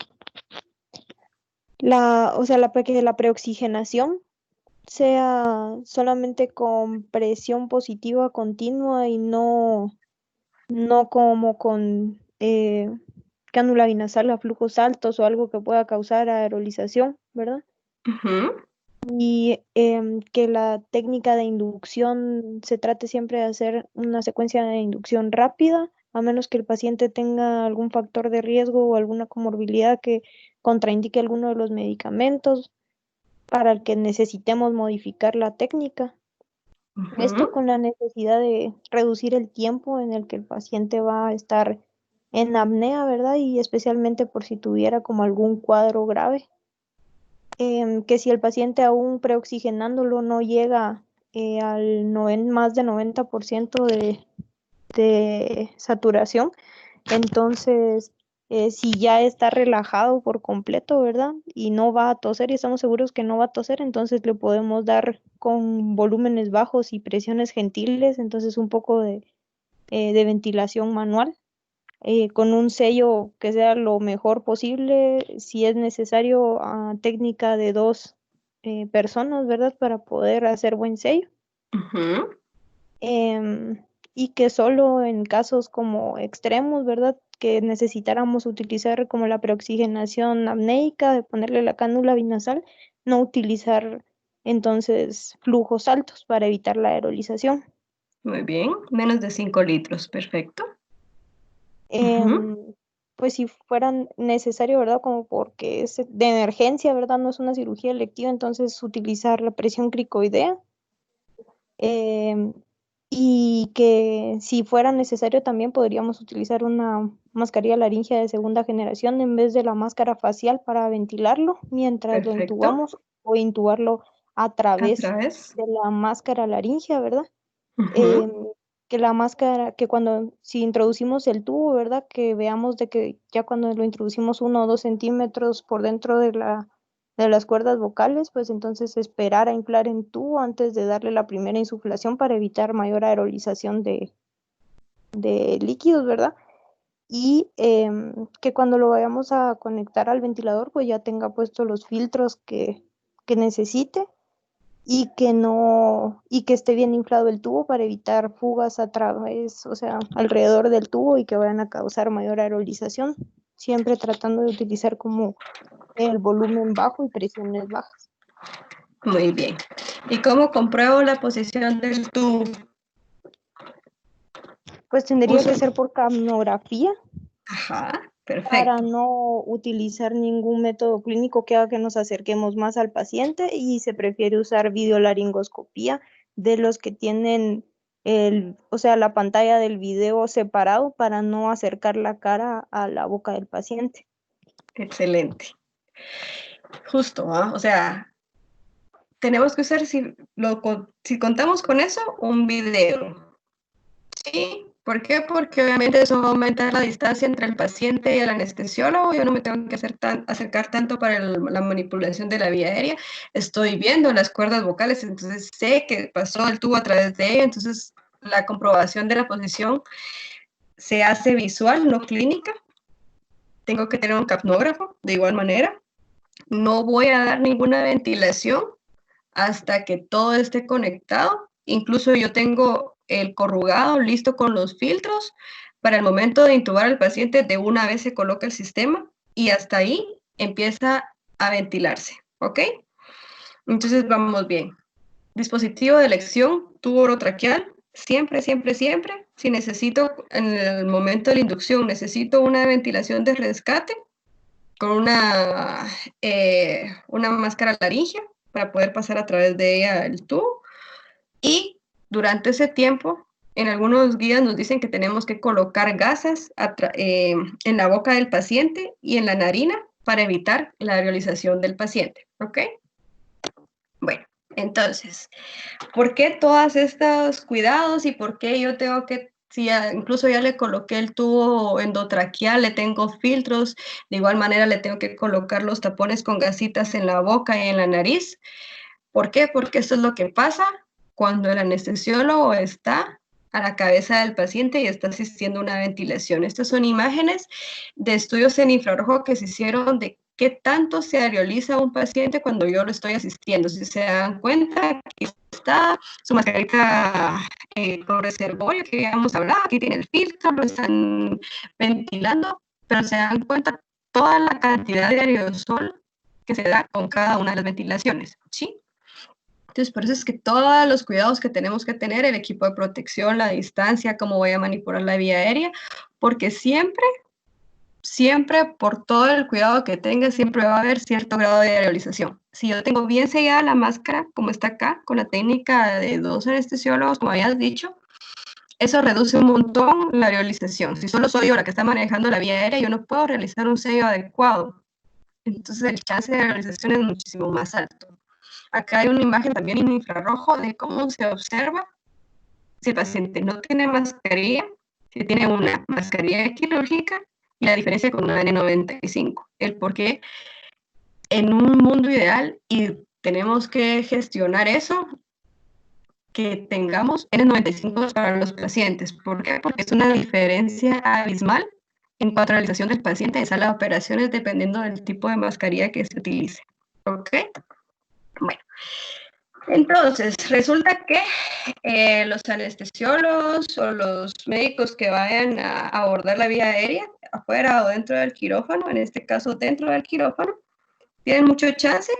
la preoxigenación sea solamente con presión positiva continua y no como con cánula vinasal a flujos altos o algo que pueda causar aerolización, ¿verdad? Uh-huh. Y que la técnica de inducción se trate siempre de hacer una secuencia de inducción rápida, a menos que el paciente tenga algún factor de riesgo o alguna comorbilidad que contraindique alguno de los medicamentos para el que necesitemos modificar la técnica. Uh-huh. Esto con la necesidad de reducir el tiempo en el que el paciente va a estar en apnea, ¿verdad? Y especialmente por si tuviera como algún cuadro grave. Que si el paciente aún preoxigenándolo no llega al más de 90% de saturación, entonces si ya está relajado por completo, ¿verdad? Y no va a toser y estamos seguros que no va a toser, entonces le podemos dar con volúmenes bajos y presiones gentiles, entonces un poco de ventilación manual. Con un sello que sea lo mejor posible, si es necesario, técnica de 2 personas, ¿verdad? Para poder hacer buen sello. Uh-huh. Y que solo en casos como extremos, ¿verdad? Que necesitáramos utilizar como la preoxigenación apneica, de ponerle la cánula binasal, no utilizar entonces flujos altos para evitar la aerolización. Muy bien, menos de 5 litros, perfecto. Pues si fueran necesario, ¿verdad? Como porque es de emergencia, ¿verdad? No es una cirugía electiva, entonces utilizar la presión cricoidea. Y que si fuera necesario también podríamos utilizar una mascarilla laringea de segunda generación en vez de la máscara facial para ventilarlo mientras lo Perfecto. intubamos o intubarlo a través ¿Otra vez? de la máscara laringea, ¿verdad? Ujú. Que la máscara, que cuando, si introducimos el tubo, ¿verdad? Que veamos de que ya cuando lo introducimos 1 o 2 centímetros por dentro de las cuerdas vocales, pues entonces esperar a inflar en tubo antes de darle la primera insuflación para evitar mayor aerolización de líquidos, ¿verdad? Y que cuando lo vayamos a conectar al ventilador, pues ya tenga puestos los filtros que necesite y que no, y que esté bien inflado el tubo para evitar fugas a través, o sea, alrededor del tubo y que vayan a causar mayor aerolización, siempre tratando de utilizar como el volumen bajo y presiones bajas. Muy bien. ¿Y cómo compruebo la posición del tubo? Pues tendría Uso. que ser por capnografía Ajá, para perfecto. no utilizar ningún método clínico que haga que nos acerquemos más al paciente y se prefiere usar videolaringoscopía de los que tienen o sea, la pantalla del video separado para no acercar la cara a la boca del paciente. Excelente. Justo, ¿ah? O sea, tenemos que usar, si contamos con eso, un video. ¿Sí? ¿Por qué? Porque obviamente eso va a aumentar la distancia entre el paciente y el anestesiólogo. Yo no me tengo que acercar tanto para la manipulación de la vía aérea. Estoy viendo las cuerdas vocales, entonces sé que pasó el tubo a través de ella. Entonces, la comprobación de la posición se hace visual, no clínica. Tengo que tener un capnógrafo de igual manera. No voy a dar ninguna ventilación hasta que todo esté conectado. Incluso yo tengo el corrugado listo con los filtros. Para el momento de intubar al paciente, de una vez se coloca el sistema y hasta ahí empieza a ventilarse. ¿Ok? Entonces vamos bien. Dispositivo de elección, tubo orotraqueal. Siempre, siempre, siempre. Si necesito, en el momento de la inducción, necesito una ventilación de rescate con una máscara laringea para poder pasar a través de ella el tubo. Y durante ese tiempo, en algunos guías nos dicen que tenemos que colocar gasas en la boca del paciente y en la narina para evitar la aerolización del paciente. ¿Ok? Bueno, entonces, ¿por qué todos estos cuidados y por qué yo tengo que, si incluso ya le coloqué el tubo endotraqueal, le tengo filtros, de igual manera le tengo que colocar los tapones con gasitas en la boca y en la nariz? ¿Por qué? Porque esto es lo que pasa cuando el anestesiólogo está a la cabeza del paciente y está asistiendo a una ventilación. Estas son imágenes de estudios en infrarrojo que se hicieron de qué tanto se aeroliza un paciente cuando yo lo estoy asistiendo. Si se dan cuenta, aquí está su mascarita con reservorio que ya hemos hablado, aquí tiene el filtro, lo están ventilando, pero se dan cuenta toda la cantidad de aerosol que se da con cada una de las ventilaciones, ¿sí? Entonces, por eso es que todos los cuidados que tenemos que tener, el equipo de protección, la distancia, cómo voy a manipular la vía aérea, porque siempre, siempre, por todo el cuidado que tenga, siempre va a haber cierto grado de aerolización. Si yo tengo bien sellada la máscara, como está acá, con la técnica de 2 anestesiólogos, como habías dicho, eso reduce un montón la aerolización. Si solo soy yo la que está manejando la vía aérea, yo no puedo realizar un sello adecuado. Entonces, el chance de aerolización es muchísimo más alto. Acá hay una imagen también en infrarrojo de cómo se observa si el paciente no tiene mascarilla, si tiene una mascarilla quirúrgica y la diferencia con una N95. El por qué en un mundo ideal y tenemos que gestionar eso, que tengamos N95 para los pacientes. ¿Por qué? Porque es una diferencia abismal en cuanto a la realización del paciente en sala de operaciones dependiendo del tipo de mascarilla que se utilice. ¿Ok? Bueno. Entonces, resulta que los anestesiólogos o los médicos que vayan a abordar la vía aérea, afuera o dentro del quirófano, en este caso dentro del quirófano, tienen mucho chance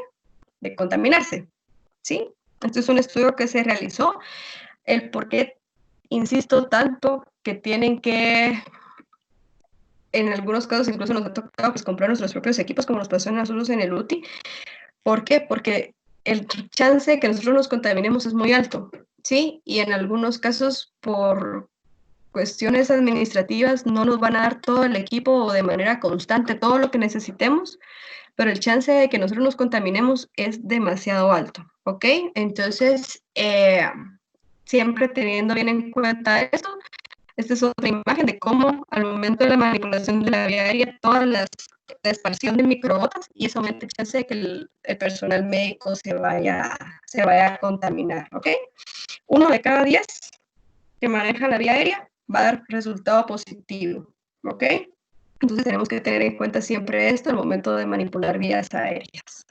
de contaminarse, ¿sí? Este es un estudio que se realizó, el por qué insisto tanto que tienen que, en algunos casos incluso nos ha tocado pues, comprar nuestros propios equipos, como nos pasó a nosotros en el UTI. ¿Por qué? Porque el chance de que nosotros nos contaminemos es muy alto, ¿sí? Y en algunos casos, por cuestiones administrativas, no nos van a dar todo el equipo de manera constante, todo lo que necesitemos, pero el chance de que nosotros nos contaminemos es demasiado alto, ¿ok? Entonces, siempre teniendo bien en cuenta esto. Esta es otra imagen de cómo al momento de la manipulación de la vía aérea, la expansión de microgotas, y eso aumenta el chance de que el personal médico se vaya a contaminar, ¿ok? 1 de cada 10 que maneja la vía aérea va a dar resultado positivo, ¿ok? Entonces tenemos que tener en cuenta siempre esto al momento de manipular vías aéreas.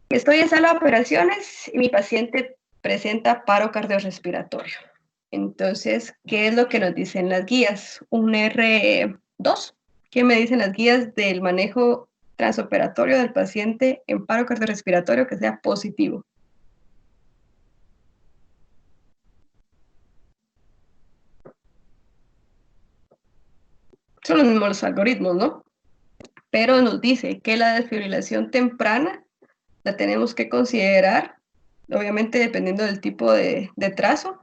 Estoy en sala de operaciones y mi paciente presenta paro cardiorrespiratorio. Entonces, ¿qué es lo que nos dicen las guías? Un R2. ¿Qué me dicen las guías del manejo transoperatorio del paciente en paro cardiorrespiratorio que sea positivo? Son los mismos algoritmos, ¿no? Pero nos dice que la desfibrilación temprana la tenemos que considerar, obviamente dependiendo del tipo de trazo,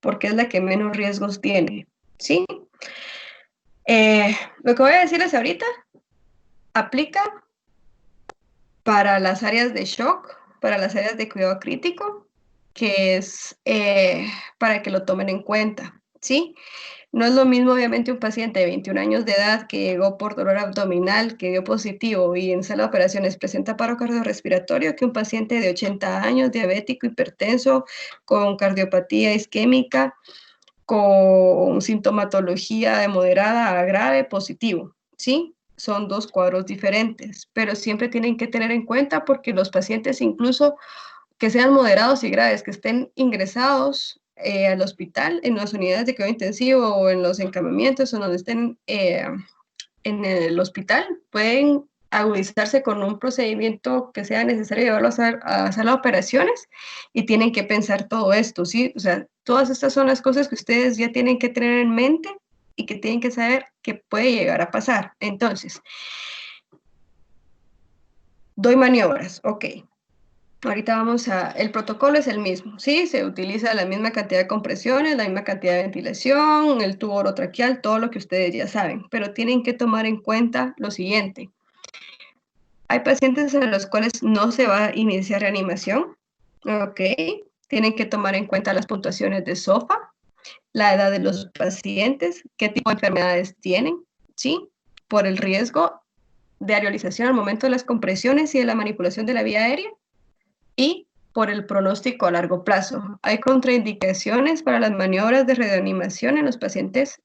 porque es la que menos riesgos tiene, ¿sí? Lo que voy a decirles ahorita aplica para las áreas de shock, para las áreas de cuidado crítico, que es para que lo tomen en cuenta, ¿sí? No es lo mismo, obviamente, un paciente de 21 años de edad que llegó por dolor abdominal, que dio positivo y en sala de operaciones presenta paro cardiorrespiratorio, que un paciente de 80 años, diabético, hipertenso, con cardiopatía isquémica, con sintomatología de moderada a grave, positivo, ¿sí? Son 2 cuadros diferentes, pero siempre tienen que tener en cuenta porque los pacientes, incluso que sean moderados y graves, que estén ingresados al hospital, en las unidades de cuidado intensivo o en los encamamientos o donde estén en el hospital, pueden agudizarse con un procedimiento que sea necesario llevarlo a sala de operaciones y tienen que pensar todo esto, ¿sí? O sea, todas estas son las cosas que ustedes ya tienen que tener en mente y que tienen que saber que puede llegar a pasar. Entonces, doy maniobras, ok. Ahorita vamos el protocolo es el mismo, ¿sí? Se utiliza la misma cantidad de compresiones, la misma cantidad de ventilación, el tubo orotraqueal, todo lo que ustedes ya saben, pero tienen que tomar en cuenta lo siguiente. Hay pacientes en los cuales no se va a iniciar reanimación, ¿ok? Tienen que tomar en cuenta las puntuaciones de SOFA, la edad de los pacientes, qué tipo de enfermedades tienen, ¿sí? Por el riesgo de areolización al momento de las compresiones y de la manipulación de la vía aérea y por el pronóstico a largo plazo. Hay contraindicaciones para las maniobras de reanimación en los pacientes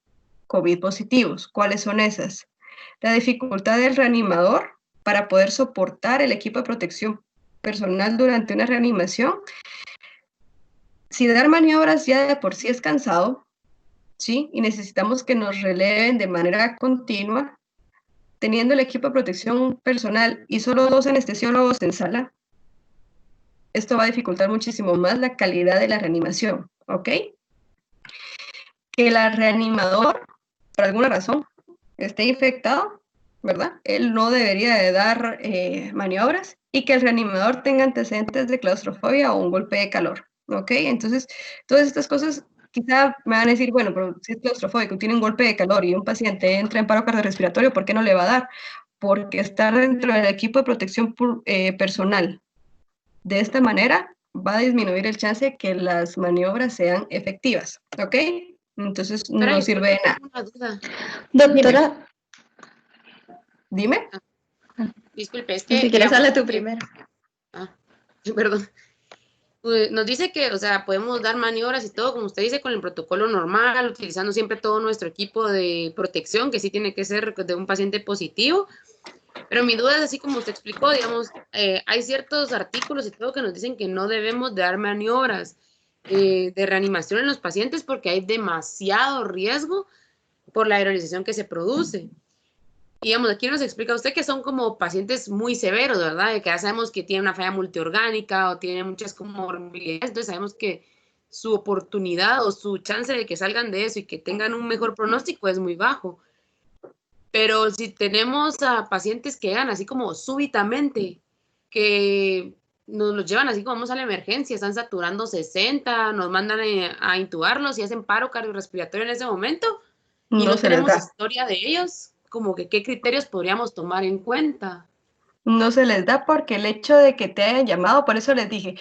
COVID positivos. ¿Cuáles son esas? La dificultad del reanimador para poder soportar el equipo de protección personal durante una reanimación. Si dar maniobras ya de por sí es cansado, ¿sí? Y necesitamos que nos releven de manera continua, teniendo el equipo de protección personal y solo 2 anestesiólogos en sala, esto va a dificultar muchísimo más la calidad de la reanimación, ¿ok? Que el reanimador, por alguna razón, esté infectado, ¿verdad? Él no debería de dar maniobras y que el reanimador tenga antecedentes de claustrofobia o un golpe de calor, ¿ok? Entonces, todas estas cosas quizá me van a decir, bueno, pero si es claustrofóbico, tiene un golpe de calor y un paciente entra en paro cardiorrespiratorio, ¿por qué no le va a dar? Porque está dentro del equipo de protección personal. De esta manera va a disminuir el chance de que las maniobras sean efectivas, ¿ok? Entonces no sirve de nada. Doctora. Dime. Disculpe, es que... Si quieres, habla tú primero. Perdón. Nos dice que, o sea, podemos dar maniobras y todo, como usted dice, con el protocolo normal, utilizando siempre todo nuestro equipo de protección, que sí tiene que ser de un paciente positivo. Pero mi duda es así como usted explicó, digamos, hay ciertos artículos y todo que nos dicen que no debemos de dar maniobras de reanimación en los pacientes porque hay demasiado riesgo por la aerolización que se produce. Y digamos, aquí nos explica usted que son como pacientes muy severos, ¿verdad? De que ya sabemos que tienen una falla multiorgánica o tienen muchas comorbilidades, entonces sabemos que su oportunidad o su chance de que salgan de eso y que tengan un mejor pronóstico es muy bajo. Pero si tenemos a pacientes que llegan así como súbitamente, que nos los llevan así como vamos a la emergencia, están saturando 60, nos mandan a intubarlos y hacen paro cardiorrespiratorio en ese momento, y no tenemos historia de ellos, como que qué criterios podríamos tomar en cuenta. No se les da porque el hecho de que te hayan llamado, por eso les dije,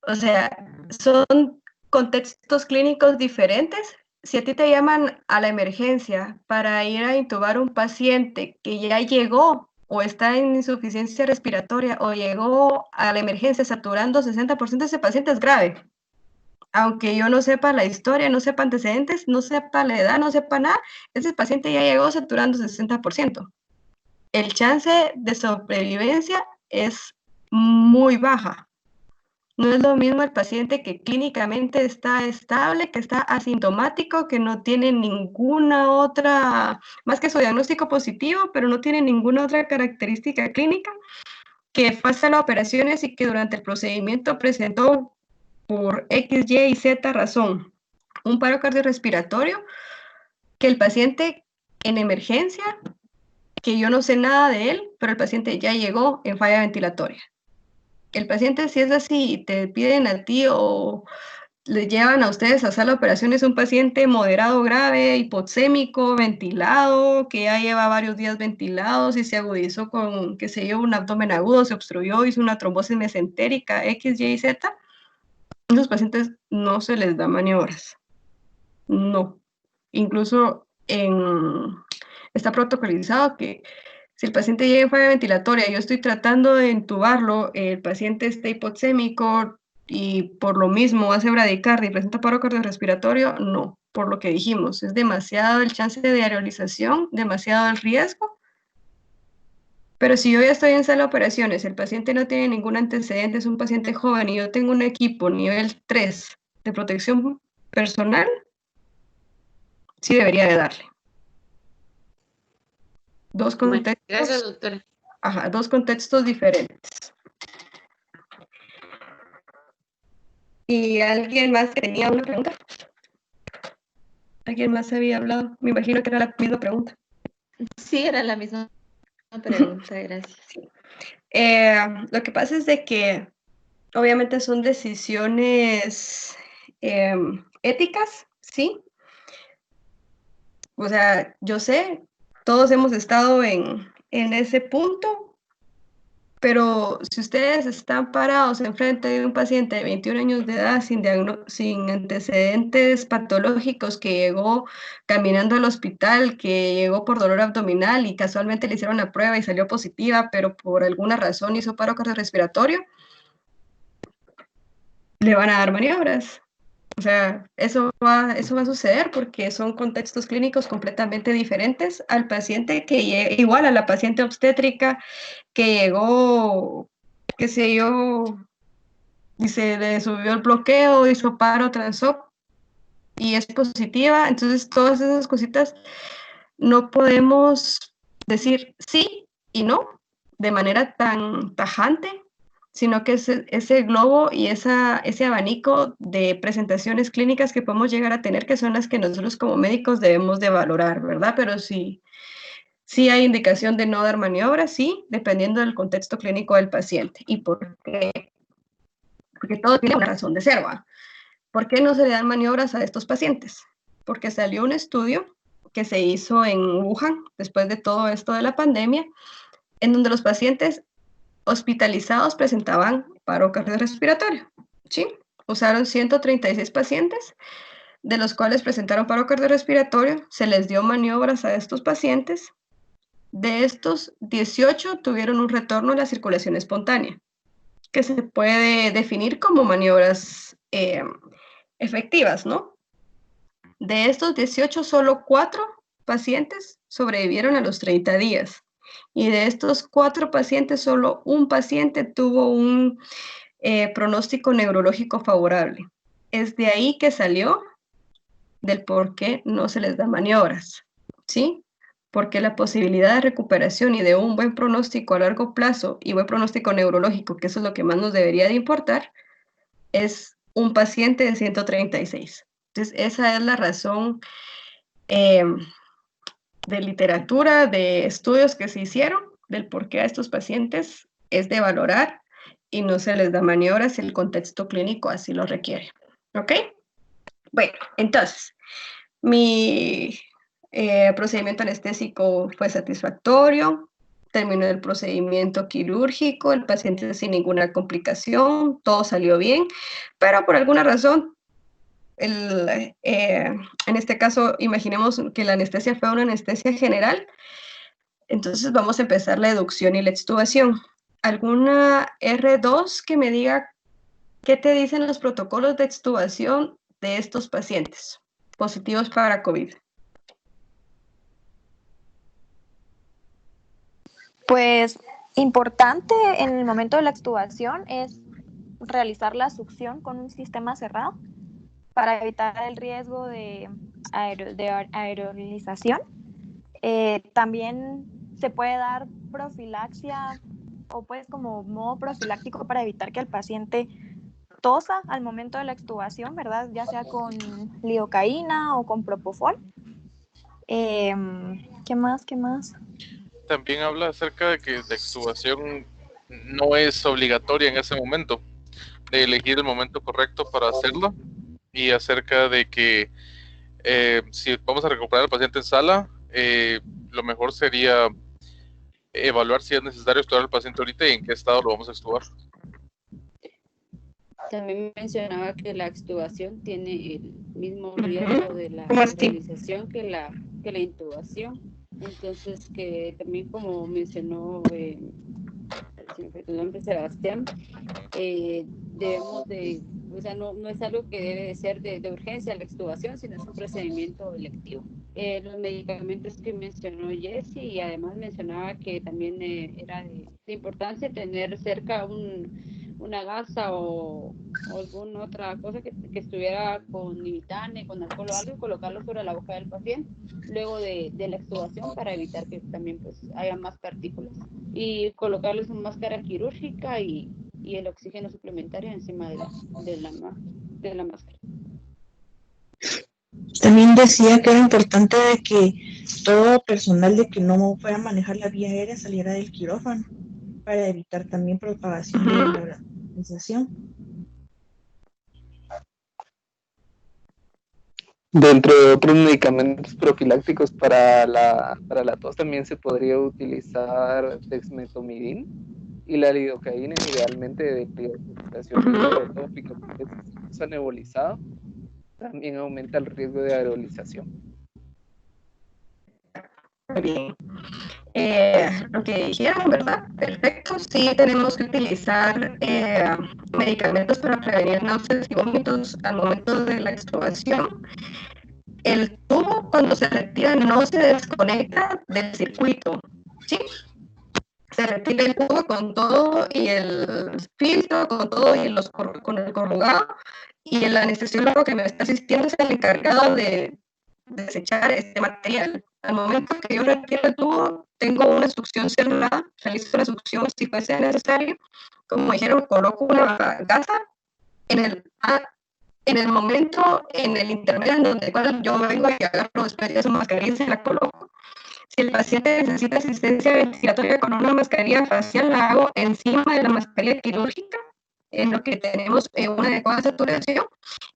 o sea, son contextos clínicos diferentes. Si a ti te llaman a la emergencia para ir a intubar un paciente que ya llegó o está en insuficiencia respiratoria o llegó a la emergencia saturando 60%, ese paciente es grave. Aunque yo no sepa la historia, no sepa antecedentes, no sepa la edad, no sepa nada, ese paciente ya llegó saturando 60%. El chance de sobrevivencia es muy baja. No es lo mismo el paciente que clínicamente está estable, que está asintomático, que no tiene ninguna otra, más que su diagnóstico positivo, pero no tiene ninguna otra característica clínica, que fue a las operaciones y que durante el procedimiento presentó por X, Y y Z razón un paro cardiorrespiratorio, que el paciente en emergencia, que yo no sé nada de él, pero el paciente ya llegó en falla ventilatoria. El paciente, si es así, te piden a ti o le llevan a ustedes a sala de operaciones un paciente moderado grave, hipoxémico, ventilado, que ya lleva varios días ventilados y se agudizó con, qué sé yo, un abdomen agudo, se obstruyó, hizo una trombosis mesentérica, X, Y y Z, a esos pacientes no se les da maniobras. No. Incluso está protocolizado que si el paciente llega en falla ventilatoria y yo estoy tratando de intubarlo, el paciente está hipoxémico y por lo mismo hace bradicardia y presenta paro cardiorrespiratorio, no, por lo que dijimos, es demasiado el chance de aerolización, demasiado el riesgo. Pero si yo ya estoy en sala de operaciones, el paciente no tiene ningún antecedente, es un paciente joven y yo tengo un equipo nivel 3 de protección personal, sí debería de darle. Dos contextos, Gracias, doctora. Ajá, dos contextos diferentes. ¿Y alguien más que tenía una pregunta? ¿Alguien más había hablado? Me imagino que era la misma pregunta. Sí, era la misma pregunta, gracias. Lo que pasa es de que obviamente son decisiones éticas, ¿sí? O sea, yo sé, todos hemos estado en ese punto, pero si ustedes están parados enfrente de un paciente de 21 años de edad sin antecedentes patológicos, que llegó caminando al hospital, que llegó por dolor abdominal y casualmente le hicieron la prueba y salió positiva, pero por alguna razón hizo paro cardiorrespiratorio, le van a dar maniobras. O sea, eso va a suceder porque son contextos clínicos completamente diferentes al paciente igual a la paciente obstétrica que llegó, qué sé yo, y se le subió el bloqueo, hizo paro, transó y es positiva. Entonces, todas esas cositas no podemos decir sí y no de manera tan tajante, sino que ese globo y ese abanico de presentaciones clínicas que podemos llegar a tener, que son las que nosotros como médicos debemos de valorar, ¿verdad? Pero sí hay indicación de no dar maniobras, sí, dependiendo del contexto clínico del paciente. ¿Y por qué? Porque todo tiene una razón de ser, ¿va? ¿Por qué no se le dan maniobras a estos pacientes? Porque salió un estudio que se hizo en Wuhan, después de todo esto de la pandemia, en donde los pacientes hospitalizados presentaban paro cardiorrespiratorio, ¿sí? Usaron 136 pacientes, de los cuales presentaron paro cardiorrespiratorio, se les dio maniobras a estos pacientes. De estos, 18 tuvieron un retorno a la circulación espontánea, que se puede definir como maniobras efectivas, ¿no? De estos 18, solo 4 pacientes sobrevivieron a los 30 días. Y de estos 4 pacientes, solo un paciente tuvo un pronóstico neurológico favorable. Es de ahí que salió del por qué no se les da maniobras, ¿sí? Porque la posibilidad de recuperación y de un buen pronóstico a largo plazo y buen pronóstico neurológico, que eso es lo que más nos debería de importar, es un paciente de 136. Entonces, esa es la razón de literatura, de estudios que se hicieron, del por qué a estos pacientes es de valorar y no se les da maniobras si el contexto clínico así lo requiere. ¿Ok? Bueno, entonces, mi procedimiento anestésico fue satisfactorio, terminó el procedimiento quirúrgico, el paciente sin ninguna complicación, todo salió bien, pero por alguna razón, en este caso, imaginemos que la anestesia fue una anestesia general, entonces vamos a empezar la educción y la extubación. ¿Alguna R2 que me diga qué te dicen los protocolos de extubación de estos pacientes positivos para COVID? Pues importante en el momento de la extubación es realizar la succión con un sistema cerrado para evitar el riesgo de aerolización. También se puede dar profilaxia o pues como modo profiláctico para evitar que el paciente tosa al momento de la extubación, ¿verdad? Ya sea con lidocaína o con propofol. ¿Qué más? También habla acerca de que la extubación no es obligatoria en ese momento, de elegir el momento correcto para hacerlo, y acerca de que si vamos a recuperar al paciente en sala, lo mejor sería evaluar si es necesario extubar al paciente ahorita y en qué estado lo vamos a extubar. También mencionaba que la extubación tiene el mismo riesgo de la hospitalización que la intubación. Entonces, que también como mencionó el nombre Sebastián, debemos de, o sea, no es algo que debe de ser de urgencia la extubación, sino es un procedimiento electivo. Los medicamentos que mencionó Jessie, y además mencionaba que también era de importancia tener cerca una gasa o alguna otra cosa que estuviera con Nibitane, con alcohol o algo, y colocarlo sobre la boca del paciente luego de la extubación para evitar que también pues haya más partículas, y colocarles una máscara quirúrgica y el oxígeno suplementario encima de la máscara. También decía que era importante de que todo personal de que no pueda manejar la vía aérea saliera del quirófano para evitar también propagación de la organización. Dentro de otros medicamentos profilácticos para la tos también se podría utilizar dexmetomidina y la lidocaína, idealmente de priorización hidrotópica, porque es nebulizado, también aumenta el riesgo de aerolización. Muy bien. Lo que dijeron, ¿verdad? Perfecto. Sí, tenemos que utilizar medicamentos para prevenir náuseas y vómitos al momento de la extubación. El tubo, cuando se retira, no se desconecta del circuito, ¿sí? Se retira el tubo con todo y el filtro, con todo y con el corrugado, y el anestesiólogo que me está asistiendo es el encargado de desechar este material. Al momento que yo retiro el tubo, tengo una succión cerrada, realizo la succión si fuese necesario. Como dijeron, coloco una gasa en el momento, en el intermedio en donde yo vengo y agarro después de su mascarilla y se la coloco. Si el paciente necesita asistencia ventilatoria con una mascarilla facial, la hago encima de la mascarilla quirúrgica, en lo que tenemos una adecuada saturación.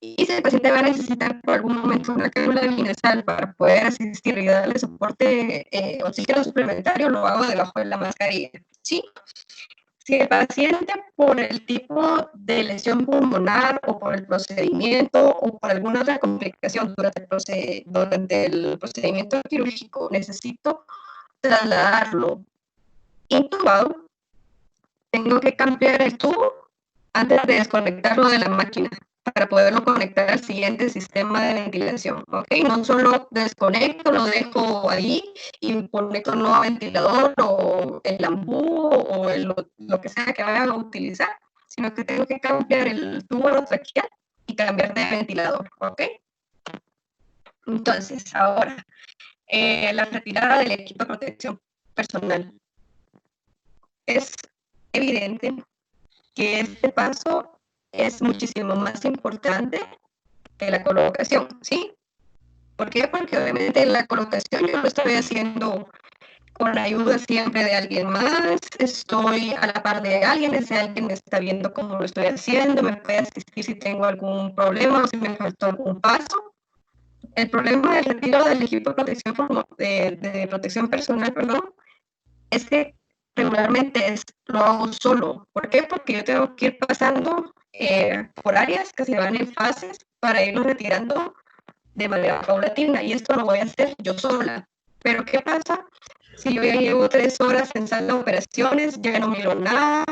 Y si el paciente va a necesitar por algún momento una cánula binesal para poder asistir y darle soporte oxígeno suplementario, lo hago debajo de la mascarilla, ¿sí? Si el paciente, por el tipo de lesión pulmonar o por el procedimiento o por alguna otra complicación durante el procedimiento quirúrgico, necesito trasladarlo intubado, tengo que cambiar el tubo antes de desconectarlo de la máquina para poderlo conectar al siguiente sistema de ventilación, ¿ok? No solo desconecto, lo dejo ahí y conecto un nuevo ventilador o el ambú o lo que sea que vaya a utilizar, sino que tengo que cambiar el tubo orotraqueal y cambiar de ventilador, ¿ok? Entonces, ahora, la retirada del equipo de protección personal. Es evidente que este paso es muchísimo más importante que la colocación, ¿sí? ¿Por qué? Porque obviamente la colocación yo lo estoy haciendo con la ayuda siempre de alguien más, estoy a la par de alguien, ese alguien me está viendo cómo lo estoy haciendo, me puede asistir si tengo algún problema o si me faltó algún paso. El problema del retiro del equipo de protección personal, es que regularmente lo hago solo. ¿Por qué? Porque yo tengo que ir pasando por áreas que se van en fases para irlo retirando de manera paulatina, y esto lo voy a hacer yo sola. Pero ¿qué pasa si yo ya llevo 3 horas en sala de operaciones, ya no miro nada,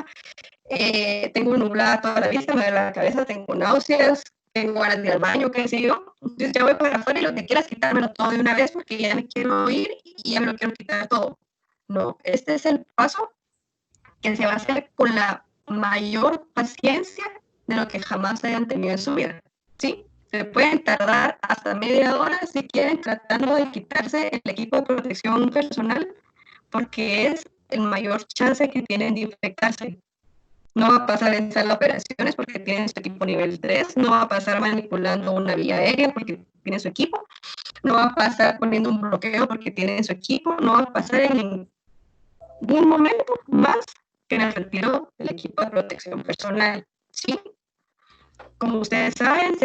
tengo nublada toda la vista, me duele la cabeza, tengo náuseas, tengo ganas de ir al baño, qué sé yo? Entonces ya voy para afuera y lo que quiero es quitármelo todo de una vez porque ya me quiero ir y ya me lo quiero quitar todo. No, este es el paso que se va a hacer con la mayor paciencia de lo que jamás hayan tenido en su vida, ¿sí? Se pueden tardar hasta media hora si quieren tratando de quitarse el equipo de protección personal, porque es el mayor chance que tienen de infectarse. No va a pasar en sala de operaciones porque tienen su equipo nivel 3, no va a pasar manipulando una vía aérea porque tienen su equipo, no va a pasar poniendo un bloqueo porque tienen su equipo, no va a pasar en ningún momento más que en el retiro del equipo de protección personal, ¿sí? Como ustedes saben,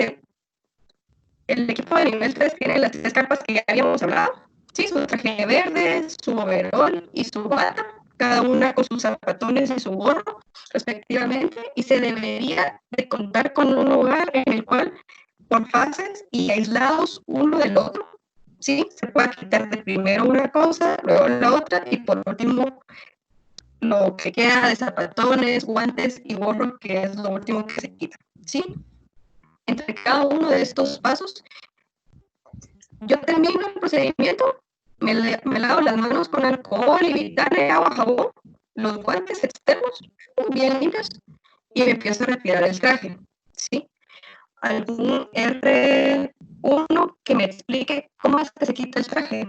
el equipo de nivel 3 tiene las 3 capas que ya habíamos hablado, ¿sí? Su traje verde, su overall y su bata, cada una con sus zapatones y su gorro, respectivamente, y se debería de contar con un lugar en el cual, por fases y aislados uno del otro, ¿sí? Se puede quitar de primero una cosa, luego la otra, y por último lo que queda de zapatones, guantes y gorro, que es lo último que se quita, ¿sí? Entre cada uno de estos pasos, yo termino el procedimiento, me lavo las manos con alcohol y vinagre, agua, jabón, los guantes externos bien limpios y me empiezo a retirar el traje, ¿sí? ¿Algún R1 que me explique cómo es que se quita el traje?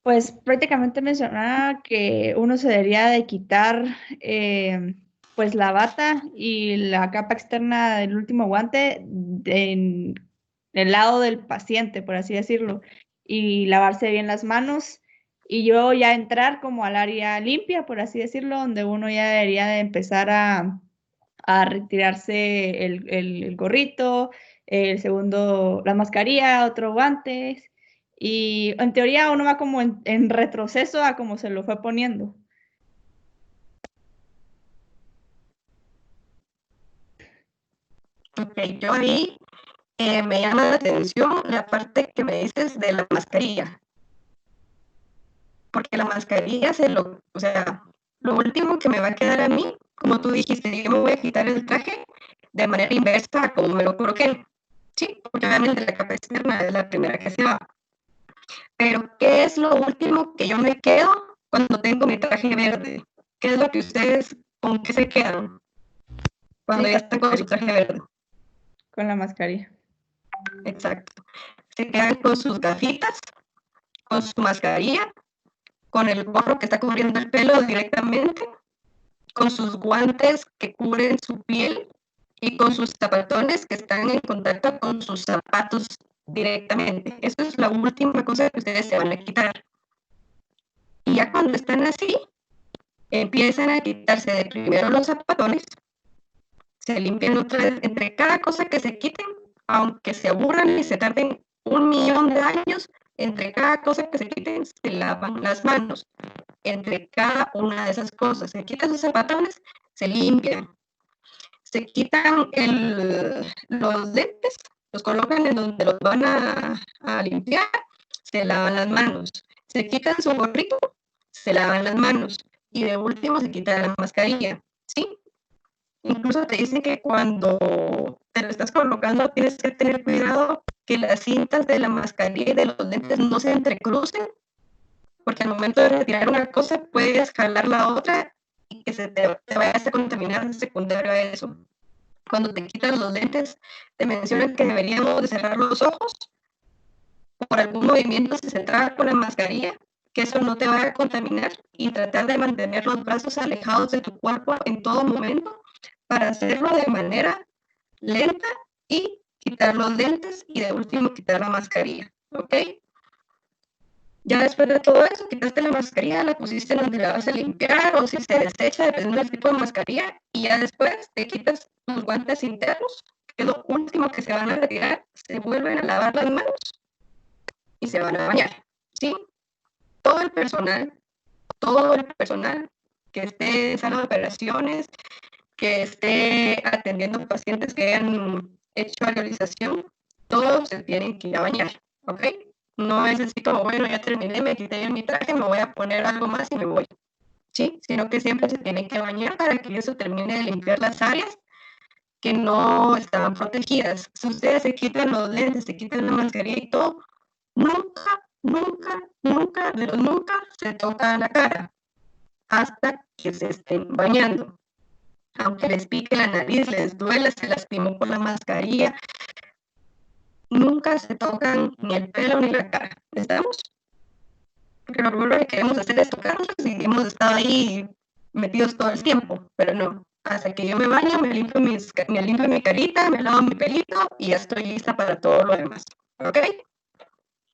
Pues prácticamente mencionaba que uno se debería de quitar pues la bata y la capa externa del último guante en el lado del paciente, por así decirlo, y lavarse bien las manos y yo ya entrar como al área limpia, por así decirlo, donde uno ya debería de empezar a retirarse el gorrito, el segundo, la mascarilla, otro guantes. Y en teoría uno va como en retroceso a como se lo fue poniendo. Ok, yo ahí me llama la atención la parte que me dices de la mascarilla. Porque la mascarilla o sea, lo último que me va a quedar a mí, como tú dijiste, yo me voy a quitar el traje de manera inversa a como me lo coloqué. Sí, porque obviamente la capa externa es la primera que se va. Pero, ¿qué es lo último que yo me quedo cuando tengo mi traje verde? ¿Qué es lo que ustedes, con qué se quedan cuando ya están con su traje verde? Con la mascarilla. Exacto. Se quedan con sus gafitas, con su mascarilla, con el gorro que está cubriendo el pelo directamente, con sus guantes que cubren su piel y con sus zapatones que están en contacto con sus zapatos directamente. Eso es la última cosa que ustedes se van a quitar. Y ya cuando están así, empiezan a quitarse de primero los zapatones, se limpian otra vez entre cada cosa que se quiten, aunque se aburran y se tarden 1.000.000 de años, entre cada cosa que se quiten se lavan las manos. Entre cada una de esas cosas, se quitan sus zapatones, se limpian. Se quitan los lentes, los colocan en donde los van a limpiar, se lavan las manos. Se quitan su gorrito, se lavan las manos. Y de último se quita la mascarilla, ¿sí? Incluso te dicen que cuando te lo estás colocando tienes que tener cuidado que las cintas de la mascarilla y de los lentes no se entrecrucen, porque al momento de retirar una cosa puedes jalar la otra y que se te vaya a contaminar secundario a eso. Cuando te quitas los lentes, te mencionan que deberíamos de cerrar los ojos por algún movimiento si se traba con la mascarilla, que eso no te vaya a contaminar, y tratar de mantener los brazos alejados de tu cuerpo en todo momento para hacerlo de manera lenta y quitar los lentes y de último quitar la mascarilla, ¿ok? Ya después de todo eso, quitaste la mascarilla, la pusiste donde la vas a limpiar, o si se desecha, dependiendo del tipo de mascarilla, y ya después te quitas los guantes internos, que es lo último que se van a retirar, se vuelven a lavar las manos y se van a bañar, ¿sí? Todo el personal que esté en sala de operaciones, que esté atendiendo pacientes que hayan hecho alcoholización, todos se tienen que ir a bañar, ¿ok? No es así como, bueno, ya terminé, me quité mi traje, me voy a poner algo más y me voy, ¿sí? Sino que siempre se tienen que bañar para que eso termine de limpiar las áreas que no estaban protegidas. Si ustedes se quitan los lentes, se quitan la mascarilla y todo, nunca se toca la cara hasta que se estén bañando. Aunque les pique la nariz, les duele, se lastimó por la mascarilla, nunca se tocan ni el pelo ni la cara. ¿Estamos? Porque lo primero que queremos hacer es tocarnos y hemos estado ahí metidos todo el tiempo, pero no. Hasta que yo me baño, me limpio mi carita, me lavo mi pelito y ya estoy lista para todo lo demás. ¿Ok?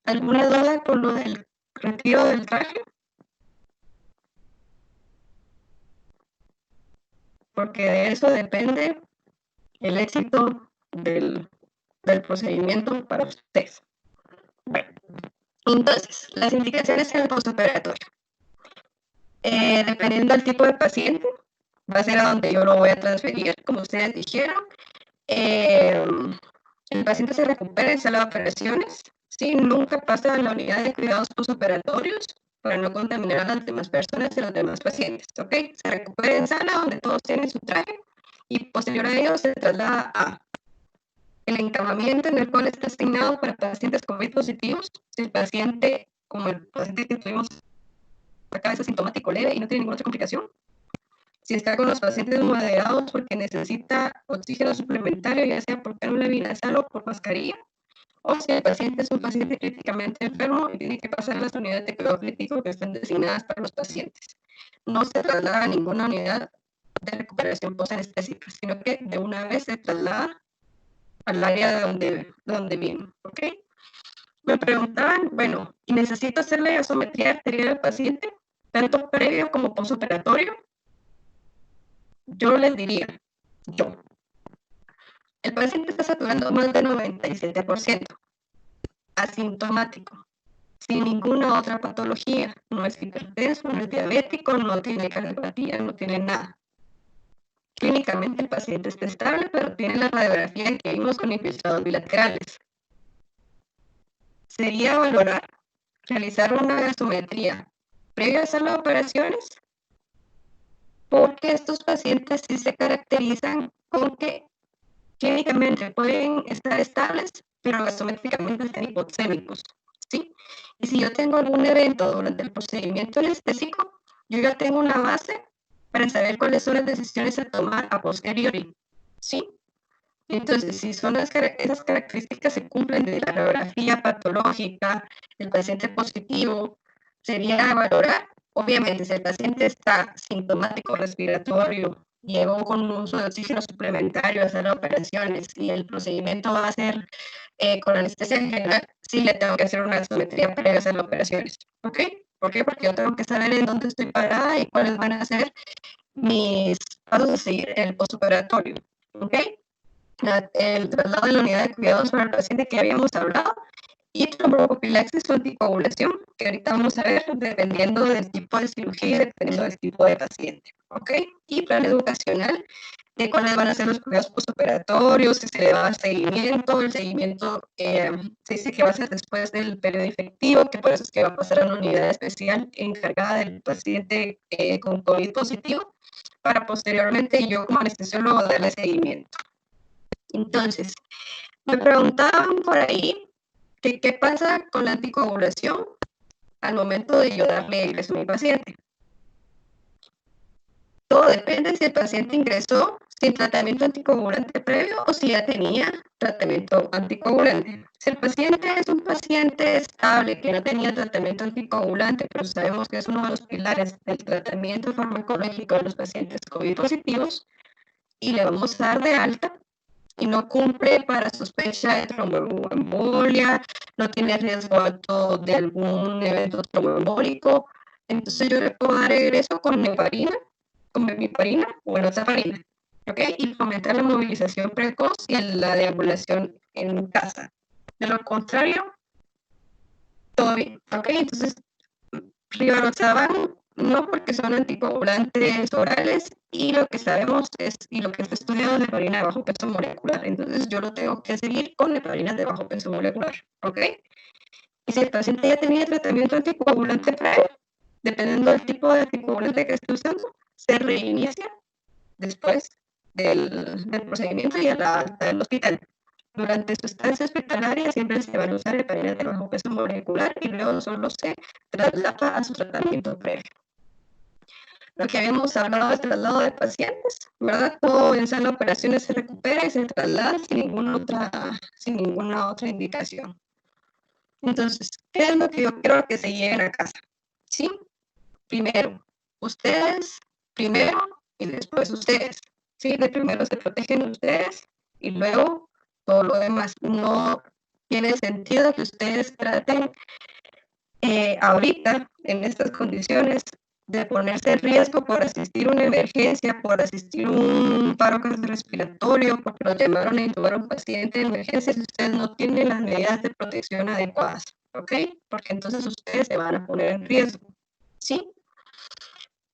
¿Alguna duda con lo del retiro del traje? Porque de eso depende el éxito del procedimiento para ustedes. Bueno, entonces, las indicaciones en el postoperatorio. Dependiendo del tipo de paciente, va a ser a donde yo lo voy a transferir, como ustedes dijeron. El paciente se recupera en sala de operaciones, ¿sí? Nunca pasa a la unidad de cuidados postoperatorios para no contaminar a las demás personas y a los demás pacientes, ¿ok? Se recupera en sala donde todos tienen su traje y posterior a ello se traslada a el encamamiento en el cual está asignado para pacientes COVID positivos. Si el paciente, como el paciente que tuvimos acá, es asintomático leve y no tiene ninguna otra complicación. Si está con los pacientes moderados porque necesita oxígeno suplementario, ya sea por cánula binasal o por mascarilla, o si el paciente es un paciente críticamente enfermo y tiene que pasar a las unidades de cuidado crítico que están designadas para los pacientes. No se traslada a ninguna unidad de recuperación postanestésica, sino que de una vez se traslada al área donde viene, ¿ok? Me preguntaban, bueno, ¿y necesito hacerle gasometría arterial al paciente, tanto previo como postoperatorio? Yo les diría, el paciente está saturando más del 97%, asintomático, sin ninguna otra patología, no es hipertenso, no es diabético, no tiene cardiopatía, no tiene nada. Clínicamente el paciente está estable, pero tiene la radiografía que vimos con infiltrados bilaterales. Sería valorar realizar una gasometría previa a hacer las operaciones, porque estos pacientes sí se caracterizan con que clínicamente pueden estar estables, pero gasométricamente están hipoxémicos, ¿sí? Y si yo tengo algún evento durante el procedimiento anestésico, yo ya tengo una base para saber cuáles son las decisiones a tomar a posteriori, ¿sí? Entonces, si son esas características se cumplen de la radiografía patológica del paciente positivo, sería valorar, obviamente, si el paciente está sintomático respiratorio, llegó con un uso de oxígeno suplementario a hacer operaciones y el procedimiento va a ser con anestesia general, sí le tengo que hacer una gasometría previa a hacer las operaciones, ¿ok? ¿Por qué? Porque yo tengo que saber en dónde estoy parada y cuáles van a ser mis pasos a seguir en el postoperatorio, ¿ok? El traslado de la unidad de cuidados para el paciente que habíamos hablado y tromboprofilaxis o anticoagulación, que ahorita vamos a ver dependiendo del tipo de cirugía y dependiendo del tipo de paciente, ¿ok? Y plan educacional de cuáles van a ser los cuidados postoperatorios, si se le va a dar seguimiento, el seguimiento se dice que va a ser después del periodo infectivo, que por eso es que va a pasar a una unidad especial encargada del paciente con COVID positivo, para posteriormente yo como anestesiólogo darle seguimiento. Entonces, me preguntaban por ahí que qué pasa con la anticoagulación al momento de yo darle ingreso a mi paciente. Todo depende si el paciente ingresó sin tratamiento anticoagulante previo o si ya tenía tratamiento anticoagulante. Si el paciente es un paciente estable que no tenía tratamiento anticoagulante, pero sabemos que es uno de los pilares del tratamiento farmacológico de los pacientes COVID positivos y le vamos a dar de alta, y no cumple para sospecha de tromboembolia, no tiene riesgo alto de algún evento tromboembólico, entonces yo le puedo dar egreso con neparina, con bemiparina o enoxaparina, ¿ok? Y fomentar la movilización precoz y la deambulación en casa. De lo contrario, todo bien, ¿ok? Entonces, rivaroxaban no, porque son anticoagulantes orales y lo que sabemos es, y lo que está estudiado es heparina de bajo peso molecular. Entonces yo lo tengo que seguir con heparinas de bajo peso molecular, ¿ok? Y si el paciente ya tenía tratamiento anticoagulante previo, dependiendo del tipo de anticoagulante que esté usando, se reinicia después del procedimiento y a la alta del hospital. Durante su estancia hospitalaria siempre se van a usar heparinas de bajo peso molecular y luego solo se traslada a su tratamiento previo. Lo que habíamos hablado de traslado de pacientes, ¿verdad? Todo en sala de operaciones se recupera y se traslada sin ninguna otra indicación. Entonces, ¿qué es lo que yo quiero que se lleven a casa? ¿Sí? Primero, ustedes, primero y después ustedes. ¿Sí? De primero se protegen ustedes y luego todo lo demás. No tiene sentido que ustedes traten ahorita, en estas condiciones, de ponerse en riesgo por asistir a una emergencia, por asistir a un paro cardiorrespiratorio, porque lo llamaron a intubar a un paciente de emergencia, si ustedes no tienen las medidas de protección adecuadas, ¿ok? Porque entonces ustedes se van a poner en riesgo, ¿sí?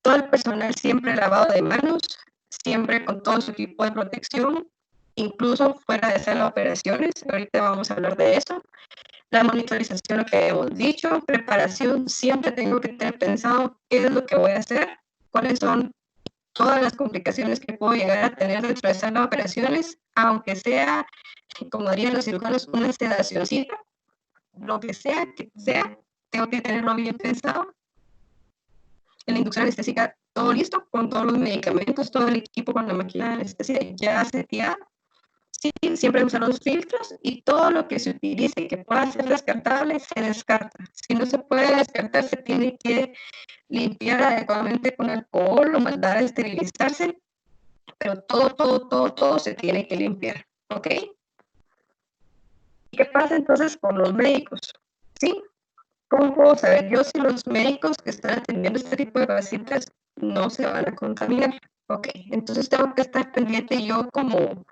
Todo el personal siempre lavado de manos, siempre con todo su equipo de protección, incluso fuera de sala de operaciones, ahorita vamos a hablar de eso. La monitorización, lo que hemos dicho, preparación, siempre tengo que tener pensado qué es lo que voy a hacer, cuáles son todas las complicaciones que puedo llegar a tener dentro de sala de operaciones, aunque sea, como dirían los cirujanos, una sedacióncita, lo que sea, tengo que tenerlo bien pensado. En la inducción anestésica, todo listo, con todos los medicamentos, todo el equipo con la máquina de anestesia ya seteada. Sí, siempre usar los filtros y todo lo que se utilice que pueda ser descartable se descarta. Si no se puede descartar, se tiene que limpiar adecuadamente con alcohol o mandar a esterilizarse, pero todo se tiene que limpiar, ¿ok? ¿Y qué pasa entonces con los médicos? ¿Sí? ¿Cómo puedo saber yo si los médicos que están atendiendo este tipo de pacientes no se van a contaminar? Ok, entonces tengo que estar pendiente yo como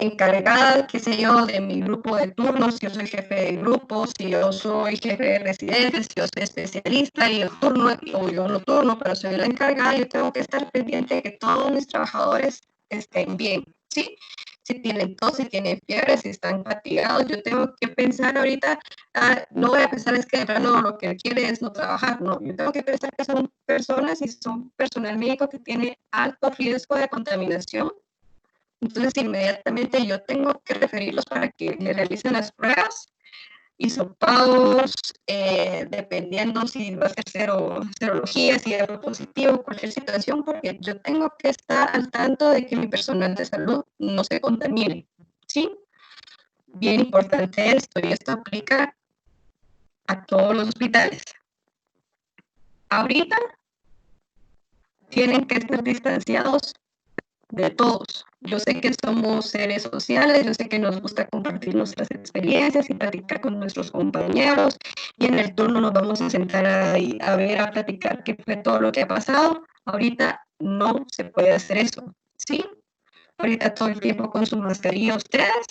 encargada, qué sé yo, de mi grupo de turnos, si yo soy jefe de grupo, si yo soy jefe de residentes, si yo soy especialista y el turno, o yo no turno, pero soy la encargada, yo tengo que estar pendiente de que todos mis trabajadores estén bien, ¿sí? Si tienen tos, si tienen fiebre, si están fatigados, yo tengo que pensar ahorita, no voy a pensar es que de plano lo que quiere es no trabajar, no, yo tengo que pensar que son personas y son personal médico que tiene alto riesgo de contaminación. Entonces, inmediatamente yo tengo que referirlos para que le realicen las pruebas, hisopados, dependiendo si va a ser serología, si es positivo, cualquier situación, porque yo tengo que estar al tanto de que mi personal de salud no se contamine, ¿sí? Bien importante esto, y esto aplica a todos los hospitales. Ahorita tienen que estar distanciados de todos. Yo sé que somos seres sociales, yo sé que nos gusta compartir nuestras experiencias y platicar con nuestros compañeros, y en el turno nos vamos a sentar a platicar qué fue todo lo que ha pasado. Ahorita no se puede hacer eso, ¿sí? Ahorita todo el tiempo con su mascarilla ustedes,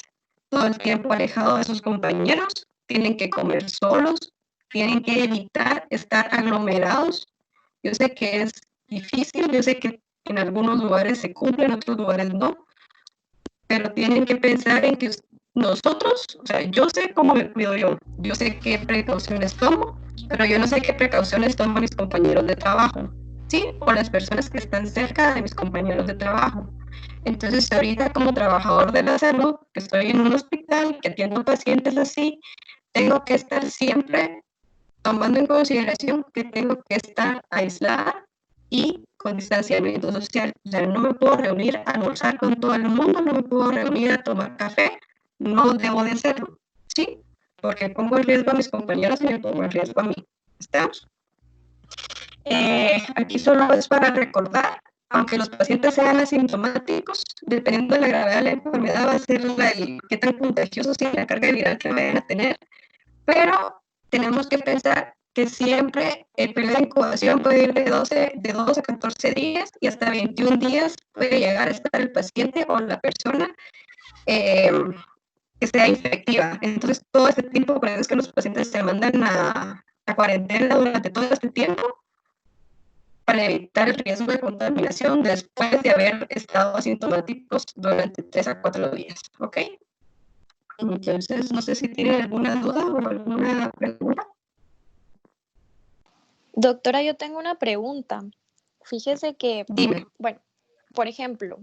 todo el tiempo alejado de sus compañeros, tienen que comer solos, tienen que evitar estar aglomerados. Yo sé que es difícil, yo sé que en algunos lugares se cumple, en otros lugares no, pero tienen que pensar en que nosotros, o sea, yo sé cómo me cuido yo sé qué precauciones tomo, pero yo no sé qué precauciones toman mis compañeros de trabajo, ¿sí? O las personas que están cerca de mis compañeros de trabajo. Entonces, ahorita como trabajador de la salud, que estoy en un hospital, que atiendo pacientes así, tengo que estar siempre tomando en consideración que tengo que estar aislada y con distanciamiento social. O sea, no me puedo reunir a almorzar con todo el mundo, no me puedo reunir a tomar café, no debo de hacerlo, ¿sí? Porque pongo en riesgo a mis compañeros y me pongo en riesgo a mí. ¿Estamos? Aquí solo es para recordar aunque los pacientes sean asintomáticos, dependiendo de la gravedad de la enfermedad, va a ser qué tan contagiosos y la carga viral que vayan a tener. Pero tenemos que pensar que siempre el periodo de incubación puede ir de 2 a 14 días y hasta 21 días puede llegar a estar el paciente o la persona que sea infectiva. Entonces, todo este tiempo, por eso es que los pacientes se mandan a cuarentena durante todo este tiempo para evitar el riesgo de contaminación después de haber estado asintomáticos durante 3 a 4 días. ¿Ok? Entonces, no sé si tienen alguna duda o alguna pregunta. Doctora, yo tengo una pregunta. Fíjese que, Dime. bueno, por ejemplo,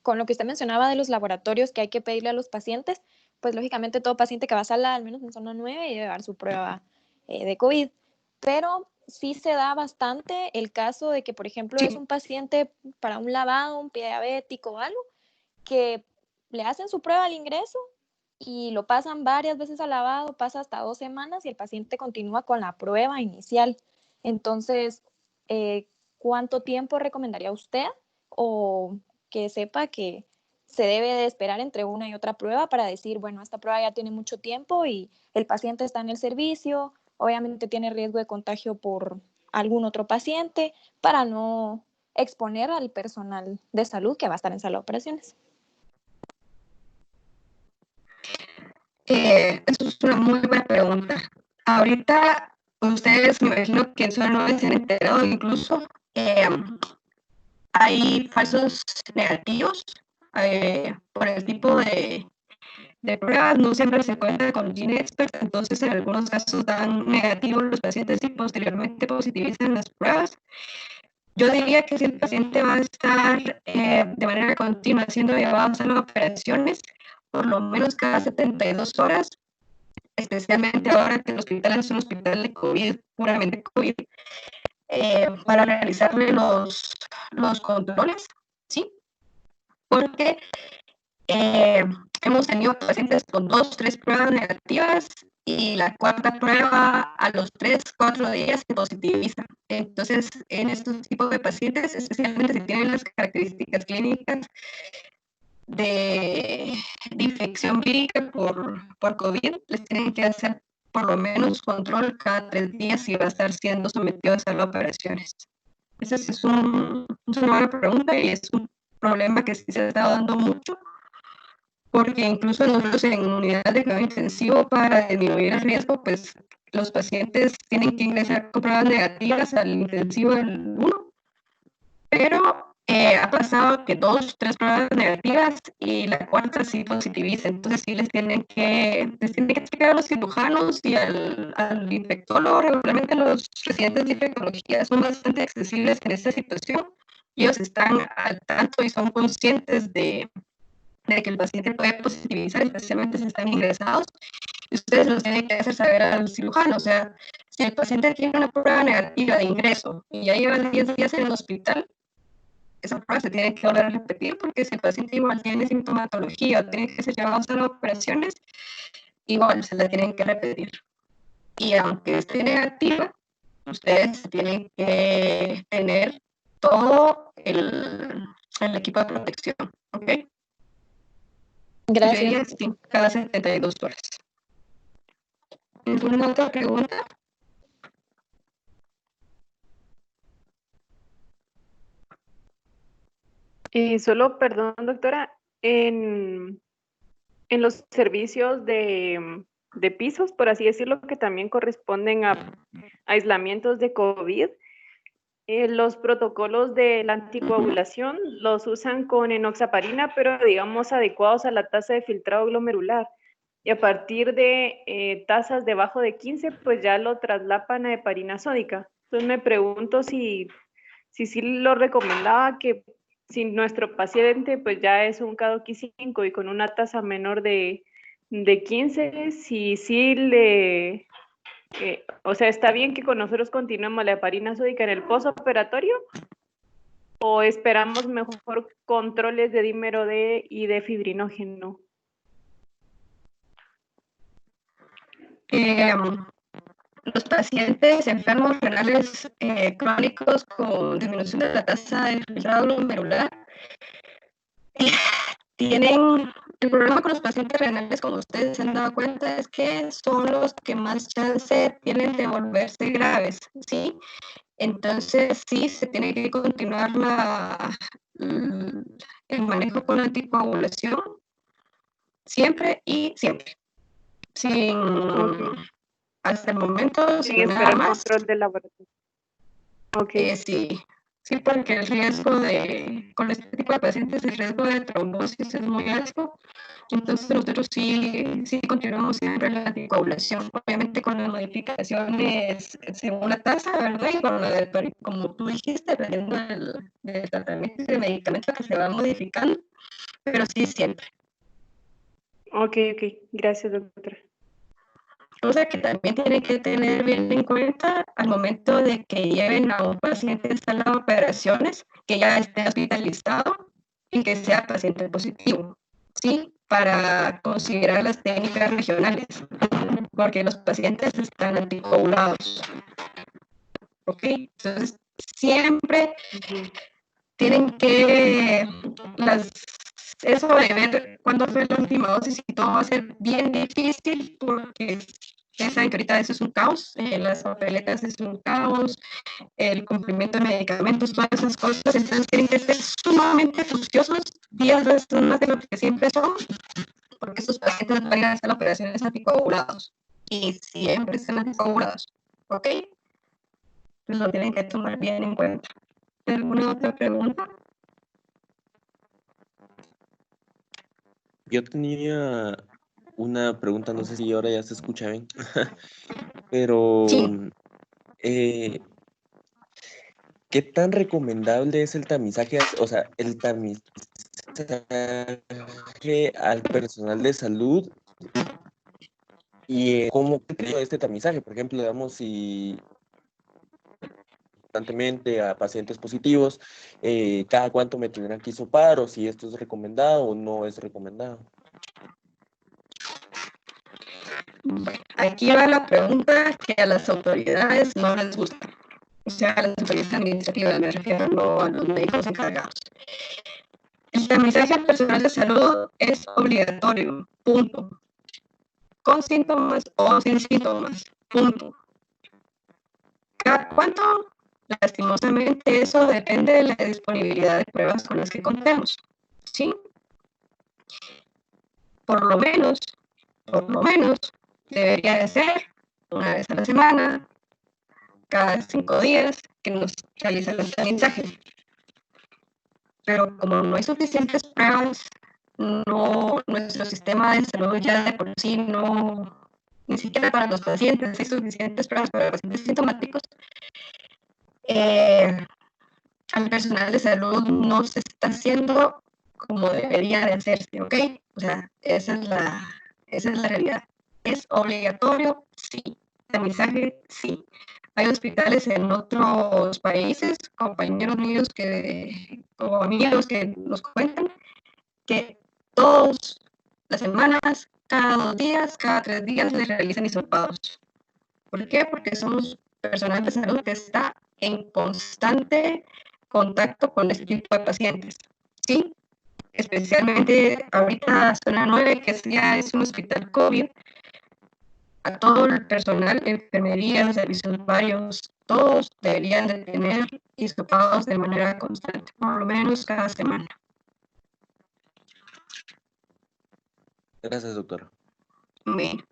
con lo que usted mencionaba de los laboratorios que hay que pedirle a los pacientes, pues lógicamente todo paciente que va a sala, al menos en zona 9, debe dar su prueba de COVID. Pero sí se da bastante el caso de que, por ejemplo, es un paciente para un lavado, un pie diabético o algo, que le hacen su prueba al ingreso y lo pasan varias veces al lavado, pasa hasta 2 semanas y el paciente continúa con la prueba inicial. Entonces, ¿cuánto tiempo recomendaría usted o que sepa que se debe de esperar entre una y otra prueba para decir, bueno, esta prueba ya tiene mucho tiempo y el paciente está en el servicio, obviamente tiene riesgo de contagio por algún otro paciente, para no exponer al personal de salud que va a estar en sala de operaciones? Eso es una muy buena pregunta. Ahorita, ustedes me imagino que en zona 9 se han enterado incluso, hay falsos negativos por el tipo de pruebas, no siempre se cuenta con GeneXpert, entonces en algunos casos dan negativos los pacientes y posteriormente positivizan las pruebas. Yo diría que si el paciente va a estar de manera continua siendo llevado a sala de operaciones, por lo menos cada 72 horas, especialmente ahora que el hospital es un hospital de COVID, puramente COVID, para realizarle los controles, ¿sí? Porque hemos tenido pacientes con 2, 3 pruebas negativas y la cuarta prueba a los 3, 4 días se positiviza. Entonces, en estos tipos de pacientes, especialmente si tienen las características clínicas de infección vírica por COVID, les tienen que hacer por lo menos control cada 3 días y va a estar siendo sometidos a las operaciones. Esa es una buena pregunta y es un problema que sí se está dando mucho, porque incluso nosotros en unidades de cuidado intensivo, para disminuir el riesgo, pues los pacientes tienen que ingresar con pruebas negativas al intensivo del 1, pero ha pasado que 2, 3 pruebas negativas y la cuarta sí positiviza, entonces sí les tienen que explicar a los cirujanos y al infectólogo. Regularmente los residentes de infectología son bastante accesibles en esta situación, ellos están al tanto y son conscientes de que el paciente puede positivizar, especialmente si están ingresados, y ustedes los tienen que hacer saber al cirujano. O sea, si el paciente tiene una prueba negativa de ingreso y ya lleva 10 días en el hospital, esa prueba se tiene que volver a repetir, porque si el paciente igual tiene sintomatología o tiene que ser llevado a las operaciones, igual se la tienen que repetir. Y aunque esté negativa, ustedes tienen que tener todo el equipo de protección, ¿ok? Gracias. Yo diría sí, cada 72 horas. ¿Alguna otra pregunta? Solo, perdón, doctora, en los servicios de pisos, por así decirlo, que también corresponden a aislamientos de COVID, los protocolos de la anticoagulación los usan con enoxaparina, pero digamos adecuados a la tasa de filtrado glomerular. Y a partir de tasas debajo de 15, pues ya lo traslapan a heparina sódica. Entonces me pregunto si lo recomendaba, que si nuestro paciente pues ya es un K2 y con una tasa menor de 15, si sí le... o sea, ¿está bien que con nosotros continuemos la heparina sódica en el postoperatorio? ¿O esperamos mejor controles de dímero D y de fibrinógeno? los pacientes enfermos renales crónicos con disminución de la tasa de filtrado glomerular tienen el problema con los pacientes renales, como ustedes se han dado cuenta, es que son los que más chance tienen de volverse graves, ¿sí? Entonces, sí, se tiene que continuar el manejo con anticoagulación siempre y siempre. Sin, hasta el momento, Sin sin nada esperar más. control del laboratorio. Sí, sí, porque el riesgo con este tipo de pacientes, el riesgo de trombosis es muy alto. Entonces nosotros sí continuamos siempre la anticoagulación, obviamente con las modificaciones según la tasa, ¿verdad? Y con como tú dijiste, dependiendo del tratamiento y del medicamento que se va modificando, pero sí siempre. Ok, gracias, doctora. Cosa que también tienen que tener bien en cuenta al momento de que lleven a un paciente a sala de operaciones, que ya esté hospitalizado y que sea paciente positivo, ¿sí? Para considerar las técnicas regionales, porque los pacientes están anticoagulados. ¿Ok? Entonces, siempre tienen que eso de ver cuándo fue la última dosis y todo va a ser bien difícil porque ya saben que ahorita eso es un caos, las papeletas es un caos, el cumplimiento de medicamentos, todas esas cosas, entonces tienen que ser sumamente juiciosos, 10 veces más de lo que siempre son, porque esos pacientes van a hacer operaciones anticoagulados y siempre están anticoagulados, ¿ok? Pues lo tienen que tomar bien en cuenta. ¿Alguna otra pregunta? Yo tenía una pregunta, no sé si ahora ya se escucha bien, pero ¿qué tan recomendable es el tamizaje, o sea, el tamizaje al personal de salud y cómo creo este tamizaje? Por ejemplo, digamos, si constantemente a pacientes positivos, cada cuánto me tendrán que hisopar o si esto es recomendado o no es recomendado. Aquí va la pregunta que a las autoridades no les gusta. O sea, a las autoridades administrativas, me refiero, no a los médicos encargados. El tamizaje al personal de salud es obligatorio, punto. Con síntomas o sin síntomas, punto. ¿Cada cuánto? Lastimosamente, eso depende de la disponibilidad de pruebas con las que contemos, ¿sí? Por lo menos, debería de ser una vez a la semana, cada 5 días, que nos realizan los tamizajes. Pero como no hay suficientes pruebas, nuestro sistema de salud ya de por sí ni siquiera para los pacientes hay suficientes pruebas para los pacientes sintomáticos, al personal de salud no se está haciendo como debería de hacerse, ¿ok? O sea, esa es la realidad. ¿Es obligatorio? Sí. ¿Tamizaje? Sí. Hay hospitales en otros países, compañeros míos o amigos que nos cuentan que todas las semanas, cada 2 días, cada 3 días les realizan hisopados. ¿Por qué? Porque somos personal de salud que está en constante contacto con este tipo de pacientes, ¿sí? Especialmente ahorita zona 9, que ya es un hospital COVID, a todo el personal, enfermería, servicios varios, todos deberían de tener hisopados de manera constante, por lo menos cada semana. Gracias, doctora. Bien.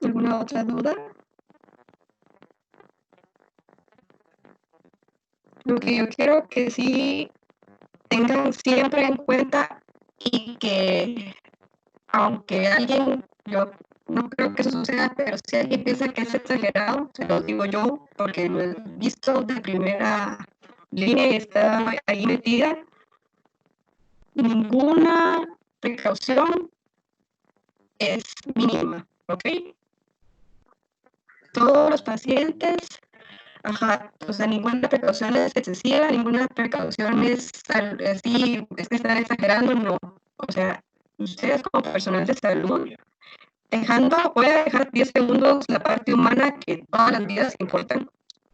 ¿Alguna otra duda? Lo que yo quiero que sí tengan siempre en cuenta y que aunque alguien, yo no creo que eso suceda, pero si alguien piensa que es exagerado, se lo digo yo, porque lo he visto de primera línea y está ahí metida, ninguna precaución es mínima, ¿ok? Todos los pacientes, o sea, ninguna precaución es excesiva, ninguna precaución es así, es que están exagerando, no. O sea, ustedes como personal de salud voy a dejar 10 segundos la parte humana, que todas las vidas importan,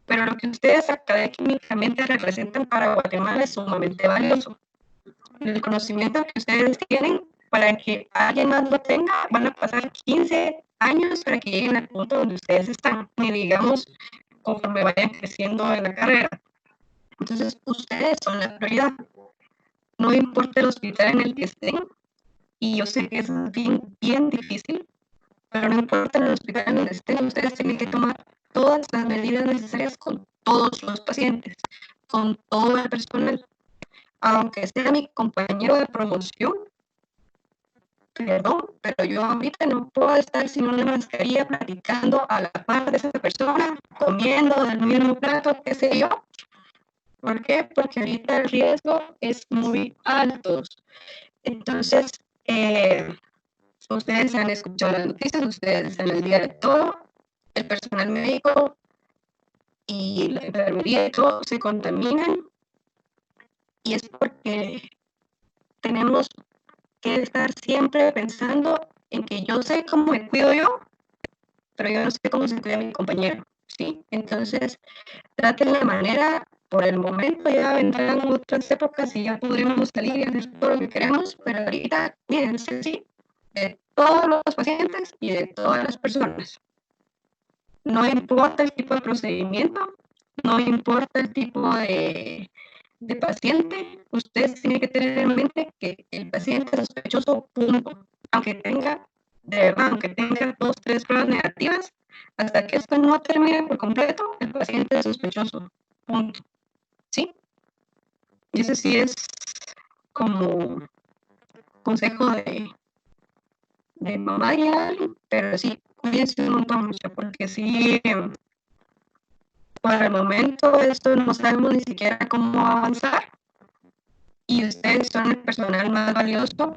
pero lo que ustedes académicamente representan para Guatemala es sumamente valioso. El conocimiento que ustedes tienen, para que alguien más lo tenga, van a pasar 15 años para que lleguen al punto donde ustedes están, y digamos, conforme vayan creciendo en la carrera. Entonces, ustedes son la prioridad. No importa el hospital en el que estén, y yo sé que es bien difícil, pero no importa el hospital en donde estén, ustedes tienen que tomar todas las medidas necesarias con todos los pacientes, con todo el personal. Aunque sea mi compañero de promoción, perdón, pero yo ahorita no puedo estar sin una mascarilla platicando a la par de esa persona, comiendo del mismo plato, qué sé yo. ¿Por qué? Porque ahorita el riesgo es muy alto. Entonces, ustedes han escuchado las noticias, ustedes están al día de todo, el personal médico y la enfermería y todo se contaminan, y es porque tenemos que estar siempre pensando en que yo sé cómo me cuido yo, pero yo no sé cómo se cuida mi compañero, ¿sí? Entonces, traten la manera, por el momento ya vendrán otras épocas y ya podremos salir y hacer todo lo que queremos, pero ahorita, cuídense, sí, de todos los pacientes y de todas las personas. No importa el tipo de procedimiento, no importa el tipo de paciente, ustedes tienen que tener en mente que el paciente es sospechoso, punto. Aunque tenga, de verdad, aunque tenga 2, 3 pruebas negativas, hasta que esto no termine por completo, el paciente es sospechoso, punto. ¿Sí? Y ese sí es como consejo de mamá y alguien, pero sí, cuídense un montón, porque sí, por el momento esto no sabemos ni siquiera cómo avanzar, y ustedes son el personal más valioso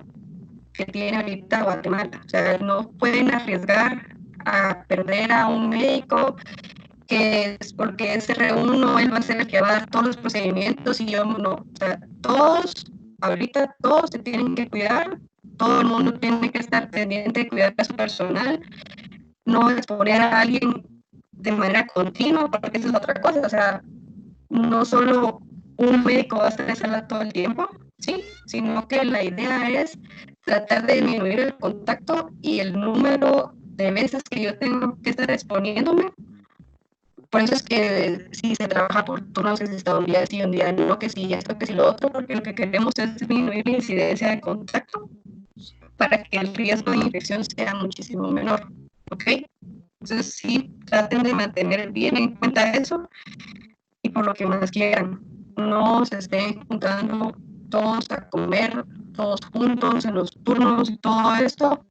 que tiene ahorita Guatemala. O sea, no pueden arriesgar a perder a un médico que es porque ese R1 él va a ser el que va a dar todos los procedimientos y yo no. O sea, ahorita todos se tienen que cuidar, todo el mundo tiene que estar pendiente de cuidar a su personal, no exponer a alguien de manera continua, porque esa es otra cosa. O sea, no solo un médico va a estar en sala todo el tiempo, ¿sí? Sino que la idea es tratar de disminuir el contacto y el número de veces que yo tengo que estar exponiéndome. Por eso es que si se trabaja por turnos, que si está un día sí, un día no, que si esto, que si lo otro, porque lo que queremos es disminuir la incidencia de contacto para que el riesgo de infección sea muchísimo menor, ¿ok? Entonces sí, traten de mantener bien en cuenta eso, y por lo que más quieran, no se estén juntando todos a comer, todos juntos en los turnos y todo esto,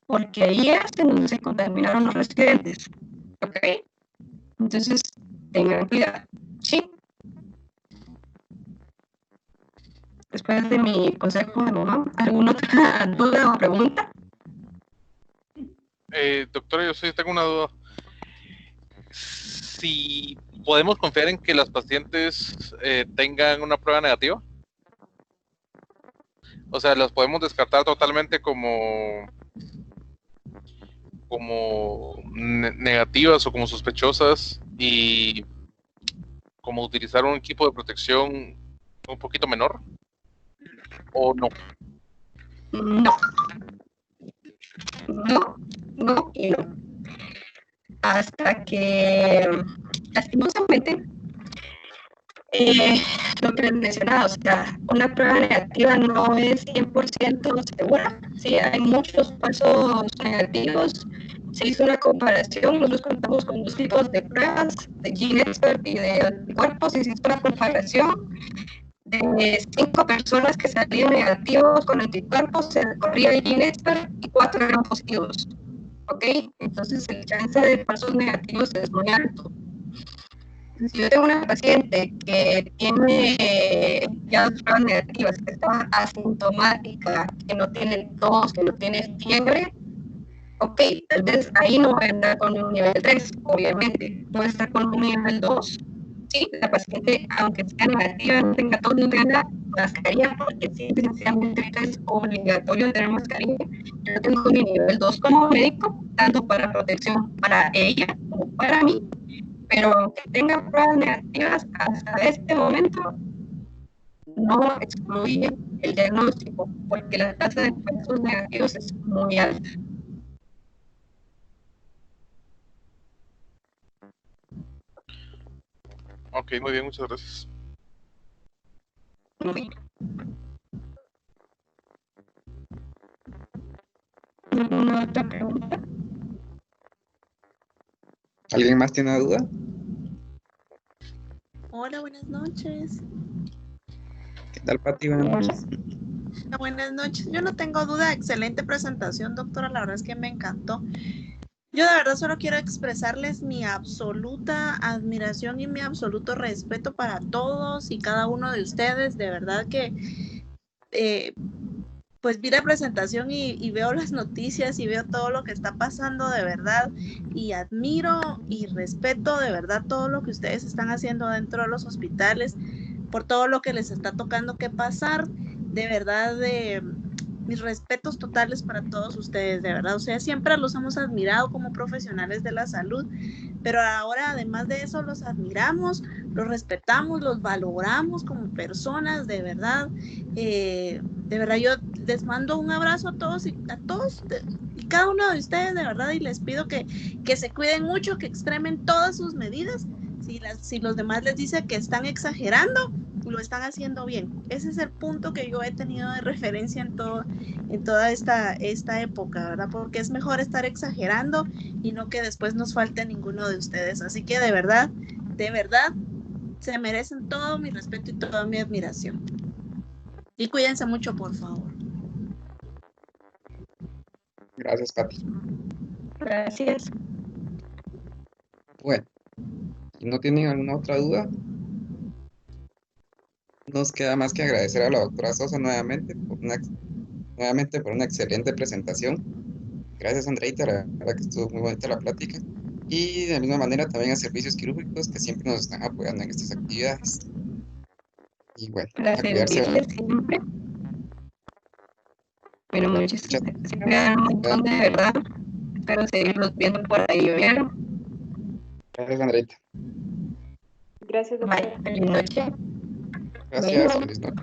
porque ahí es donde se contaminaron los residentes, ¿ok? Entonces, tengan cuidado, ¿sí? Después de mi consejo de mamá, ¿alguna otra duda o pregunta? Doctora, yo sí tengo una duda. Si podemos confiar en que las pacientes tengan una prueba negativa, o sea, las podemos descartar totalmente como negativas o como sospechosas, y como utilizar un equipo de protección un poquito menor, ¿o no? No y no. Hasta que, lastimosamente, lo que les mencionaba, o sea, una prueba negativa no es 100% segura. Sí, hay muchos falsos negativos. Se hizo una comparación, nosotros contamos con 2 tipos de pruebas, de GeneXpert y de anticuerpos, y se hizo una comparación de 5 personas que salían negativos con anticuerpos, se corría el GeneXpert y 4 eran positivos. ¿Ok? Entonces el chance de falsos negativos es muy alto. Si yo tengo una paciente que tiene ya pruebas negativas, que está asintomática, que no tiene tos, que no tiene fiebre, ok, tal vez ahí no va a andar con un nivel 3, obviamente, puede estar con un nivel 2. Sí, la paciente, aunque sea negativa, no tenga tos, no tenga mascarilla, porque sí, sencillamente es obligatorio tener mascarilla. yo tengo mi nivel 2 como médico, tanto para protección para ella como para mí, pero aunque tenga pruebas negativas, hasta este momento no excluye el diagnóstico, porque la tasa de falsos negativos es muy alta. Ok, muy bien, muchas gracias. Muy bien. ¿Alguna otra pregunta? ¿Alguien más tiene una duda? Hola, buenas noches. ¿Qué tal, Pati? Buenas noches. Buenas noches. Yo no tengo duda. Excelente presentación, doctora. La verdad es que me encantó. Yo de verdad solo quiero expresarles mi absoluta admiración y mi absoluto respeto para todos y cada uno de ustedes. De verdad que pues vi la presentación y veo las noticias y veo todo lo que está pasando de verdad y admiro y respeto de verdad todo lo que ustedes están haciendo dentro de los hospitales, por todo lo que les está tocando que pasar. De verdad, mis respetos totales para todos ustedes, de verdad. O sea, siempre los hemos admirado como profesionales de la salud, pero ahora además de eso los admiramos, los respetamos, los valoramos como personas, de verdad. De verdad, yo les mando un abrazo a todos y cada uno de ustedes, de verdad, y les pido que se cuiden mucho, que extremen todas sus medidas. Si los demás les dicen que están exagerando, lo están haciendo bien. Ese es el punto que yo he tenido de referencia en toda esta época, ¿verdad? Porque es mejor estar exagerando y no que después nos falte ninguno de ustedes. Así que de verdad, se merecen todo mi respeto y toda mi admiración. Y cuídense mucho, por favor. Gracias, Pati. Gracias. Bueno, si no tienen alguna otra duda, nos queda más que agradecer a la doctora Sosa nuevamente por una excelente presentación. Gracias, Andreita, la verdad que estuvo muy bonita la plática. Y de la misma manera también a Servicios Quirúrgicos que siempre nos están apoyando en estas actividades. Y bueno, Para a cuidarse. servirles siempre. Bueno, muchas gracias. Se cuidan un montón, de verdad. Espero seguirlos viendo por ahí. ¿Vieron? Gracias, Andreita. Gracias, doctora. Bye. Feliz noche. Gracias, Bye. feliz noche.